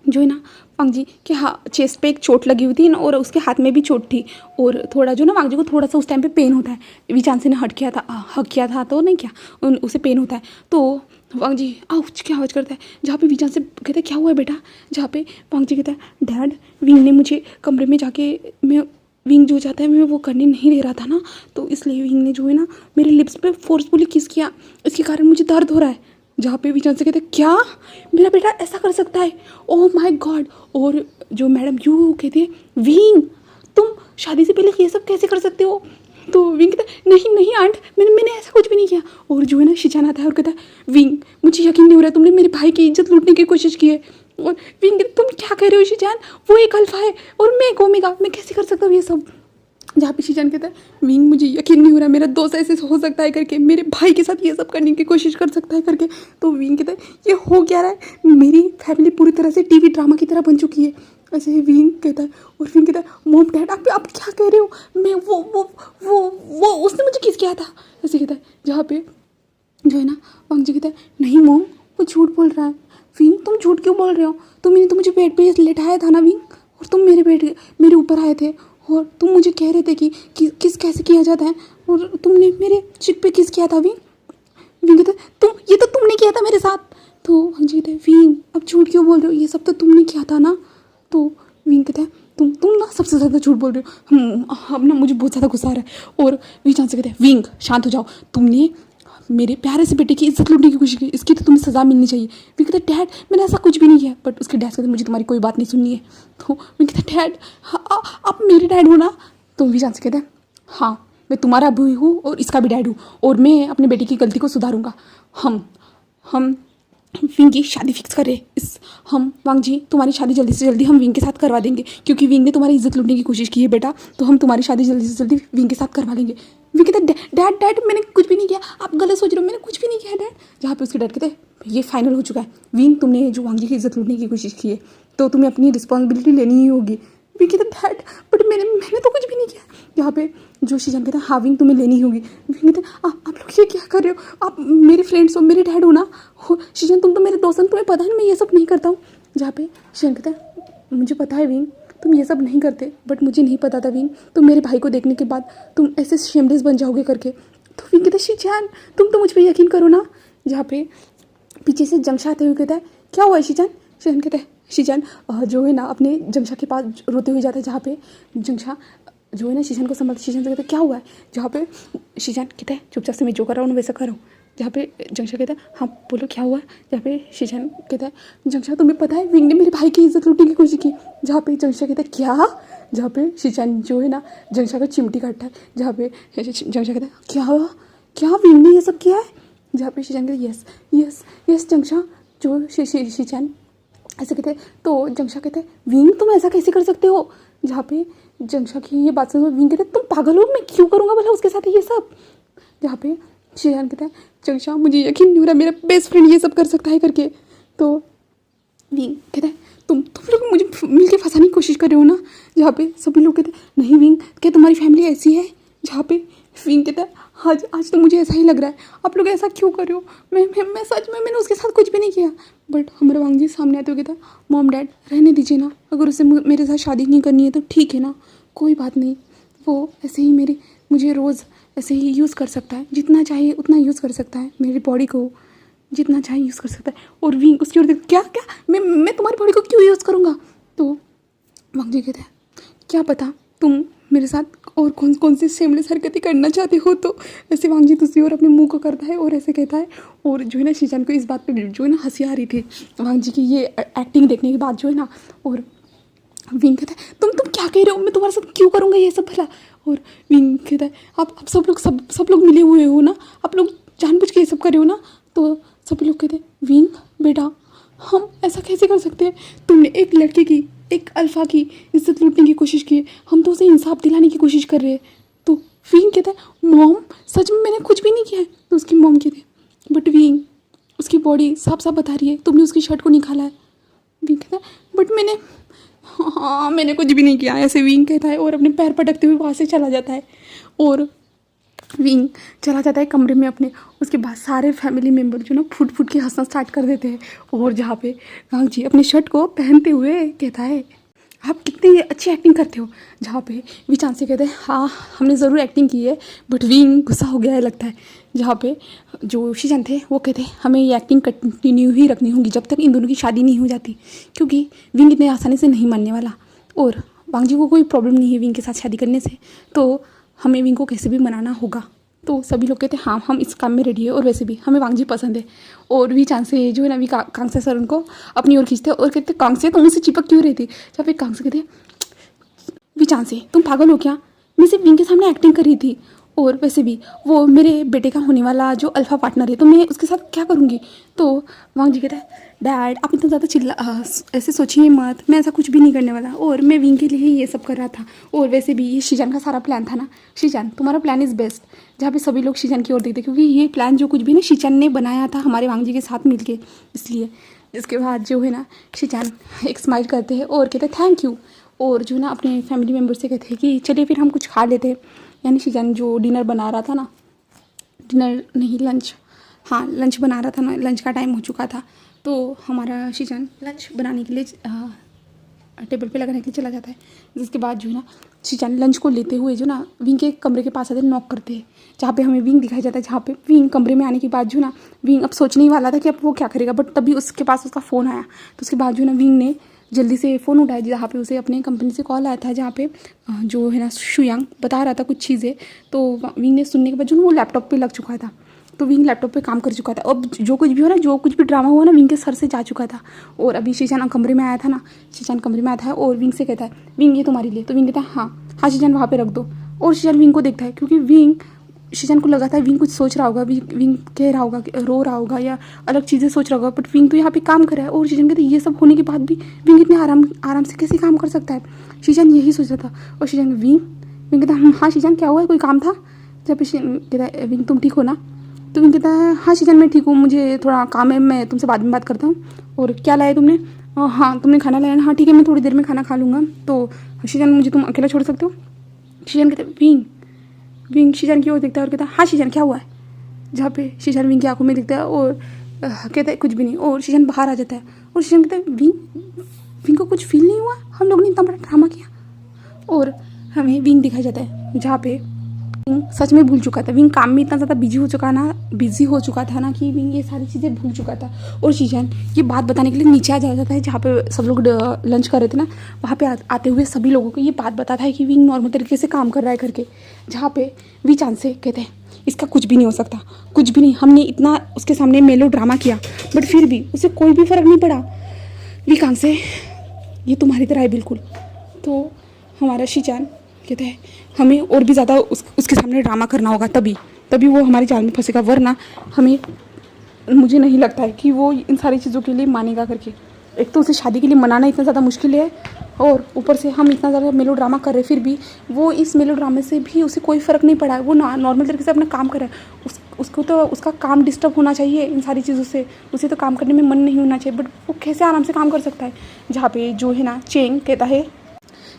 जो है ना वांग जी के चेस्ट पे एक चोट लगी हुई थी और उसके हाथ में भी चोट थी, और थोड़ा जो ना वांग जी को थोड़ा सा उस टाइम पे पेन होता है। विचान से ने हक किया था तो नहीं क्या उसे पेन होता है। तो वांग जी आउच क्या आवाज़ करता है। जहाँ पे विचान से कहते हैं क्या हुआ है बेटा। जहाँ पे वांग जी कहता है डैड विंग ने मुझे कमरे में जाके मैं विंग जो चाहता है मैं वो करने नहीं दे रहा था ना, तो इसलिए विंग ने जो है ना मेरे लिप्स पे फोर्सफुली किस किया, इसके कारण मुझे दर्द हो रहा है। जहाँ पे विचान से कहते क्या मेरा बेटा ऐसा कर सकता है, ओह माय गॉड। और जो मैडम यू कहती है विंग तुम शादी से पहले ये सब कैसे कर सकते हो। तो विंग कहता है नहीं आंट मैंने ऐसा कुछ भी नहीं किया। और जो है ना शिजान आता है और कहता है विंग मुझे यकीन नहीं हो रहा तुमने मेरे भाई की इज्जत लूटने की कोशिश की है। और विंग तुम क्या कह रहे हो शिजान, वो एक अल्फा है और मैं एक ओमेगा, मैं कैसे कर सकता हूँ ये सब। जहाँ पे शिजान कहता है विंग मुझे यकीन नहीं हो रहा मेरा दोस्त ऐसे हो सकता है करके, मेरे भाई के साथ ये सब करने की कोशिश कर सकता है करके। तो विंग कहता है ये हो क्या रहा है, मेरी फैमिली पूरी तरह से टीवी ड्रामा की तरह बन चुकी है। ऐसे ही विंग कहता है और विंग कहता है मॉम डैड आप क्या कह रहे हो, मैं वो उसने मुझे किस किया था ऐसे कहता है। जहाँ पे जो है ना वांग जी कहता है नहीं मॉम वो झूठ बोल रहा है। विंग तुम झूठ क्यों बोल रहे हो, तुमने तो मुझे बेड पे लेटाया था ना विंग, और तुम मेरे ऊपर आए थे और तुम मुझे कह रहे थे कि किस कैसे किया जाता है, और तुमने मेरे चिक पे किस किया था विंग। विंग कहता है ये तो तुमने किया था मेरे साथ। तो वांग जी कहते हैं विंग अब झूठ क्यों बोल रहे हो, ये सब तो तुमने किया था ना। तो विंग कहता है तुम ना सबसे ज़्यादा झूठ बोल रहे हो, अब ना मुझे बहुत ज़्यादा गुस्सा आ रहा है। और विचान से कहते हैं विंग शांत हो जाओ, तुमने मेरे प्यारे से बेटे की इज्जत लूटने की कोशिश की, इसकी तो तुम्हें सज़ा मिलनी चाहिए। विंग कहता है डैड मैंने ऐसा कुछ भी नहीं किया, बट उसके डैड कहते मुझे तुम्हारी कोई बात नहीं सुननी है। तो विंग कहता है डैड आप मेरे डैड हो ना। तो विचान से कहता है हाँ मैं तुम्हारा भी हूँ और इसका भी डैड हूँ, और मैं अपने बेटे की गलती को सुधारूंगा। हम विंग की शादी फिक्स करें हम वांग जी तुम्हारी शादी जल्दी से जल्दी हम विंग के साथ करवा देंगे, क्योंकि विंग ने तुम्हारी इज्जत लूटने की कोशिश की है बेटा, तो हम तुम्हारी शादी जल्दी से जल्दी विंग के साथ करवा लेंगे। विंग कहते डैड मैंने कुछ भी नहीं किया, आप गलत सोच रहे हो, मैंने कुछ भी नहीं किया डैड। जहाँ पे उसके डैड कहते हैं ये फाइनल हो चुका है विंग, तुमने जो वांग जी की इज्जत लूटने की कोशिश की है तो तुम्हें अपनी रिस्पॉन्सिबिलिटी लेनी ही होगी। विंग कहते डैड बट मैंने तो कुछ भी नहीं किया। यहाँ पे जो शिजान कहता है हाँ विंग तुम्हें लेनी होगी। विंग कहते हैं आप लोग ये क्या कर रहे हो, आप मेरे फ्रेंड्स हो मेरे डैड हो ना, शिजान तुम तो मेरे दोस्त हो, तुम्हें पता है मैं ये सब नहीं करता हूँ। जहाँ पे शिजान कहता है मुझे पता है विंग तुम ये सब नहीं करते, बट मुझे नहीं पता था विंग तुम मेरे भाई को देखने के बाद तुम ऐसे शेमलेस बन जाओगे करके। तो विंग कहते हैं शिजान तुम तो मुझ पर यकीन करो ना। जहाँ पे पीछे से जंगशा आते हुए कहता है क्या हुआ है शिजान। शिजान कहता है शिजान जो है ना अपने जंगशा के पास रोते हुए जाता है। जहाँ पे जंगशा जो है ना शिजान को संभालते, शिजान से कहता है क्या हुआ है। जहाँ पे शिजान कहता है चुपचाप से मैं जो कर रहा हूँ वैसा करो। जहाँ पे जंगशा कहता है हाँ बोलो क्या हुआ है। जहाँ पे शिजान कहता है जंगशा तुम्हें पता है विंग ने मेरे भाई की इज्जत लूटने की कोशिश की। जहाँ पे जंगशा कहता है क्या। जहाँ पे शिजान जो है ना जंगशा का चिमटी काटता है। जहाँ पे जंगशा कहता है क्या विंग ने ये सब किया है। जहाँ पे शिजान कहता है यस जंगशा। जो शिजान ऐसे कहते हैं तो जंगशा कहते हैं विंग तुम ऐसा कैसे कर सकते हो। जहाँ पे जंगशा की ये बात सुन विंग कहते हैं तुम पागल हो, मैं क्यों करूँगा भला उसके साथ ये सब। जहाँ पे शिजान कहता है जंगशा मुझे यकीन नहीं हो रहा मेरा बेस्ट फ्रेंड ये सब कर सकता है करके। तो विंग कहता है तुम लोग मुझे मिलके फंसाने की कोशिश कर रहे हो ना, जहाँ पे सभी लोग कहते हैं नहीं विंग, क्या तुम्हारी फैमिली ऐसी है, जहाँ पे विंग कहता है आज तो मुझे ऐसा ही लग रहा है, आप लोग ऐसा क्यों कर रहे हो, मैं सच में मैंने उसके साथ कुछ भी नहीं किया। बट हमारा वांग जी सामने आते हुए कहता मॉम डैड रहने दीजिए ना, अगर उसे मेरे साथ शादी नहीं करनी है तो ठीक है ना, कोई बात नहीं, वो ऐसे ही मुझे रोज़ ऐसे ही यूज़ कर सकता है, जितना चाहिए उतना यूज़ कर सकता है, मेरी बॉडी को जितना चाहिए यूज़ कर सकता है। और विंग उसकी ओर क्या क्या मैं तुम्हारी बॉडी को क्यों यूज़ करूँगा। तो वांग जी कहते हैं क्या पता तुम मेरे साथ और कौन सी सेमलेस हरकतें करना चाहते हो। तो ऐसे वांग जी दूसरी ओर अपने मुंह को करता है और ऐसे कहता है। और जो है ना शीजान को इस बात पे जो है ना हंसी आ रही थी वांग जी की ये एक्टिंग देखने के बाद जो है ना। और विंग कहता है तुम क्या कह रहे हो, मैं तुम्हारे साथ क्यों करूँगा ये सब भला। और विंग कहता है आप सब लोग मिले हुए हो ना, आप लोग जानबूझ के ये सब कर रहे हो ना। तो सभी लोग कहते हैं विंग बेटा हम ऐसा कैसे कर सकते हैं, तुमने एक लड़के की एक अल्फा की इज्जत लूटने की कोशिश की है, हम तो उसे इंसाफ दिलाने की कोशिश कर रहे हैं। तो विंग कहता है मॉम सच में मैंने कुछ भी नहीं किया है। तो उसकी मॉम कहती है बट विंग उसकी बॉडी साफ साफ बता रही है तुमने उसकी शर्ट को निकाला है। विंग कहता है बट मैंने कुछ भी नहीं किया, ऐसे विंग कहता है और अपने पैर पटकते हुए वहाँ से चला जाता है। और विंग चला जाता है कमरे में अपने। उसके बाद सारे फैमिली मेम्बर जो ना फुट के हंसना स्टार्ट कर देते हैं। और जहाँ पे वांग जी अपनी शर्ट को पहनते हुए कहता है आप कितनी अच्छी एक्टिंग करते हो। जहाँ पे विचान से कहते हैं हाँ हमने ज़रूर एक्टिंग की है, बट विंग गुस्सा हो गया है लगता है। जहाँ पे जो शीजान थे वो कहते हैं हमें ये एक्टिंग कंटिन्यू ही रखनी होगी जब तक इन दोनों की शादी नहीं हो जाती, क्योंकि विंग इतने आसानी से नहीं मानने वाला। और वांग जी को कोई प्रॉब्लम नहीं है विंग के साथ शादी करने से, तो हमें विंग को कैसे भी मनाना होगा। तो सभी लोग कहते हैं हाँ हम इस काम में रेडी है, और वैसे भी हमें वांग जी पसंद है। और वी चांसे जो है ना वी कांगसे सर उनको अपनी ओर खींचते हैं और कहते हैं कांगसे तुम मुझसे चिपक क्यों रही थी। जब फिर कांगसे कहते हैं वी चांसे तुम पागल हो क्या, मैं सिर्फ विंग के सामने एक्टिंग कर रही थी, और वैसे भी वो मेरे बेटे का होने वाला जो अल्फा पार्टनर है तो मैं उसके साथ क्या करूँगी। तो वांग जी कहता है डैड आप इतना ज़्यादा ऐसे सोचिए मत, मैं ऐसा कुछ भी नहीं करने वाला, और मैं विंग के लिए ही ये सब कर रहा था। और वैसे भी ये शीजान का सारा प्लान था ना, शीजान तुम्हारा प्लान इज़ बेस्ट। जहाँ पे सभी लोग शीजान की ओर देखते क्योंकि ये प्लान जो कुछ भी ना शीजान ने बनाया था हमारे वांग जी के साथ मिलके, इसलिए। इसके बाद जो है ना शीजान एक स्माइल करते हैं और कहते हैं थैंक यू। और जो ना अपने फैमिली मेम्बर से कहते हैं कि चलिए फिर हम कुछ खा लेते हैं। यानी शीजान जो डिनर बना रहा था ना, डिनर नहीं लंच, हाँ लंच बना रहा था ना, लंच का टाइम हो चुका था। तो हमारा शीजान लंच बनाने के लिए टेबल पे लगाने के लिए चला जाता है। जिसके बाद जो है ना शीजान लंच को लेते हुए जो ना विंग के कमरे के पास आते नॉक करते हैं, जहाँ पे हमें विंग दिखाई जाता है। जहाँ पे विंग कमरे में आने के बाद जो ना विंग अब सोचने ही वाला था कि अब वो क्या करेगा, बट तभी उसके पास उसका फ़ोन आया। तो उसके बाद जो ना विंग ने जल्दी से फ़ोन उठाया, जहाँ पे उसे अपने कंपनी से कॉल आया था, जहाँ पे जो है ना शुयांग बता रहा था कुछ चीज़ें। तो विंग ने सुनने के बाद जो वो लैपटॉप पे लग चुका था, तो विंग लैपटॉप पे काम कर चुका था। अब जो कुछ भी हो ना, जो कुछ भी ड्रामा हुआ ना विंग के सर से जा चुका था। और अभी शीजान कमरे में आया था ना, शीजान कमरे में आया था और विंग से कहता है विंग ये तुम्हारे लिए। तो विंग कहता है हाँ शीजान वहाँ पे रख दो। और शीजान विंग को देखता है क्योंकि विंग शीजान को लगा था विंग कुछ सोच रहा होगा, विंग कह रहा होगा, रो रहा होगा या अलग चीज़ें सोच रहा होगा, बट विंग तो यहाँ पे काम कर रहा है। और शीजान कहते ये सब होने के बाद भी विंग इतने आराम से कैसे काम कर सकता है, शीजान यही सोच रहा था। और शीजान विंग कहता है हाँ शीजान क्या हुआ है, कोई काम था। जब कहता है विंग तुम ठीक हो ना। तो विंग कहता है हाँ शीजान मैं ठीक हूँ, मुझे थोड़ा काम है, मैं तुमसे बाद में बात करता हूँ। और क्या लाया तुमने, हाँ तुमने खाना लाया ना, हाँ ठीक है मैं थोड़ी देर में खाना खा लूँगा। तो शीजान मुझे तुम अकेला छोड़ सकते हो। शीजान कहते हैं विंग शीजान की ओर देखता है और कहता है हाँ शीजान क्या हुआ है। जहाँ पे शीजान विंग की आंखों में दिखता है और कहता है कुछ भी नहीं। और शीजान बाहर आ जाता है और शीजान कहता है विंग को कुछ फील नहीं हुआ, हम लोग ने इतना बड़ा ड्रामा किया। और हमें विंग दिखाया जाता है जहाँ पे विंग सच में भूल चुका था। विंग काम में इतना ज़्यादा बिजी हो चुका था ना कि विंग ये सारी चीज़ें भूल चुका था। और शीजान ये बात बताने के लिए नीचे आ जाता है, जहाँ पे सब लोग लंच कर रहे थे ना, वहाँ पे आते हुए सभी लोगों को ये बात बताता है कि विंग नॉर्मल तरीके से काम कर रहा है करके। जहाँ पे वी चांस से कहते हैं इसका कुछ भी नहीं हो सकता, कुछ भी नहीं, हमने इतना उसके सामने मेलो ड्रामा किया बट फिर भी उसे कोई भी फ़र्क नहीं पड़ा। वी कांग से ये तुम्हारी तरह है बिल्कुल। तो हमारा शीजान कहते हैं हमें और भी ज़्यादा उसके सामने ड्रामा करना होगा, तभी वो हमारे जाल में फंसेगा, वरना मुझे नहीं लगता है कि वो इन सारी चीज़ों के लिए मानेगा करके। एक तो उसे शादी के लिए मनाना इतना ज़्यादा मुश्किल है, और ऊपर से हम इतना ज़्यादा मेलो ड्रामा कर रहे हैं, फिर भी वो इस मेलो ड्रामे से भी उसे कोई फ़र्क नहीं पड़ा है। वो नॉर्मल तरीके से अपना काम कर रहा है। उसको तो उसका काम डिस्टर्ब होना चाहिए इन सारी चीज़ों से, उसे तो काम करने में मन नहीं होना चाहिए, बट वो कैसे आराम से काम कर सकता है। जहाँ पे जो है ना चेंग कहता है,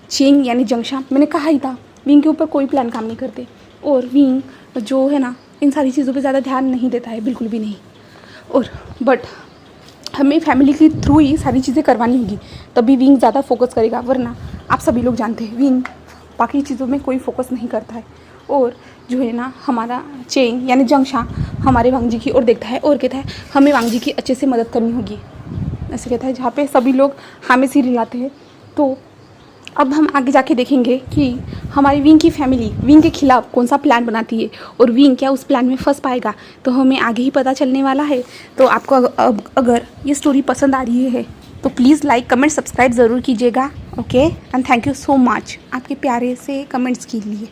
चेंग यानी जंगशा, मैंने कहा ही था विंग के ऊपर कोई प्लान काम नहीं करते, और विंग जो है ना इन सारी चीज़ों पे ज़्यादा ध्यान नहीं देता है, बिल्कुल भी नहीं। और बट हमें फैमिली के थ्रू ही सारी चीज़ें करवानी होगी, तभी विंग ज़्यादा फोकस करेगा, वरना आप सभी लोग जानते हैं विंग बाकी चीज़ों में कोई फोकस नहीं करता है। और जो है ना हमारा चेंग यानी जंगशा हमारे वांगजी की ओर देखता है और कहता है हमें वांगजी की अच्छे से मदद करनी होगी, ऐसे कहता है। जहाँ पे सभी लोग हमें सिर हिलाते हैं। तो अब हम आगे जाके देखेंगे कि हमारी विंग की फैमिली विंग के खिलाफ कौन सा प्लान बनाती है और विंग क्या उस प्लान में फंस पाएगा, तो हमें आगे ही पता चलने वाला है। तो आपको अगर ये स्टोरी पसंद आ रही है तो प्लीज़ लाइक कमेंट सब्सक्राइब ज़रूर कीजिएगा। Okay, and thank you so much आपके प्यारे से कमेंट्स के लिए।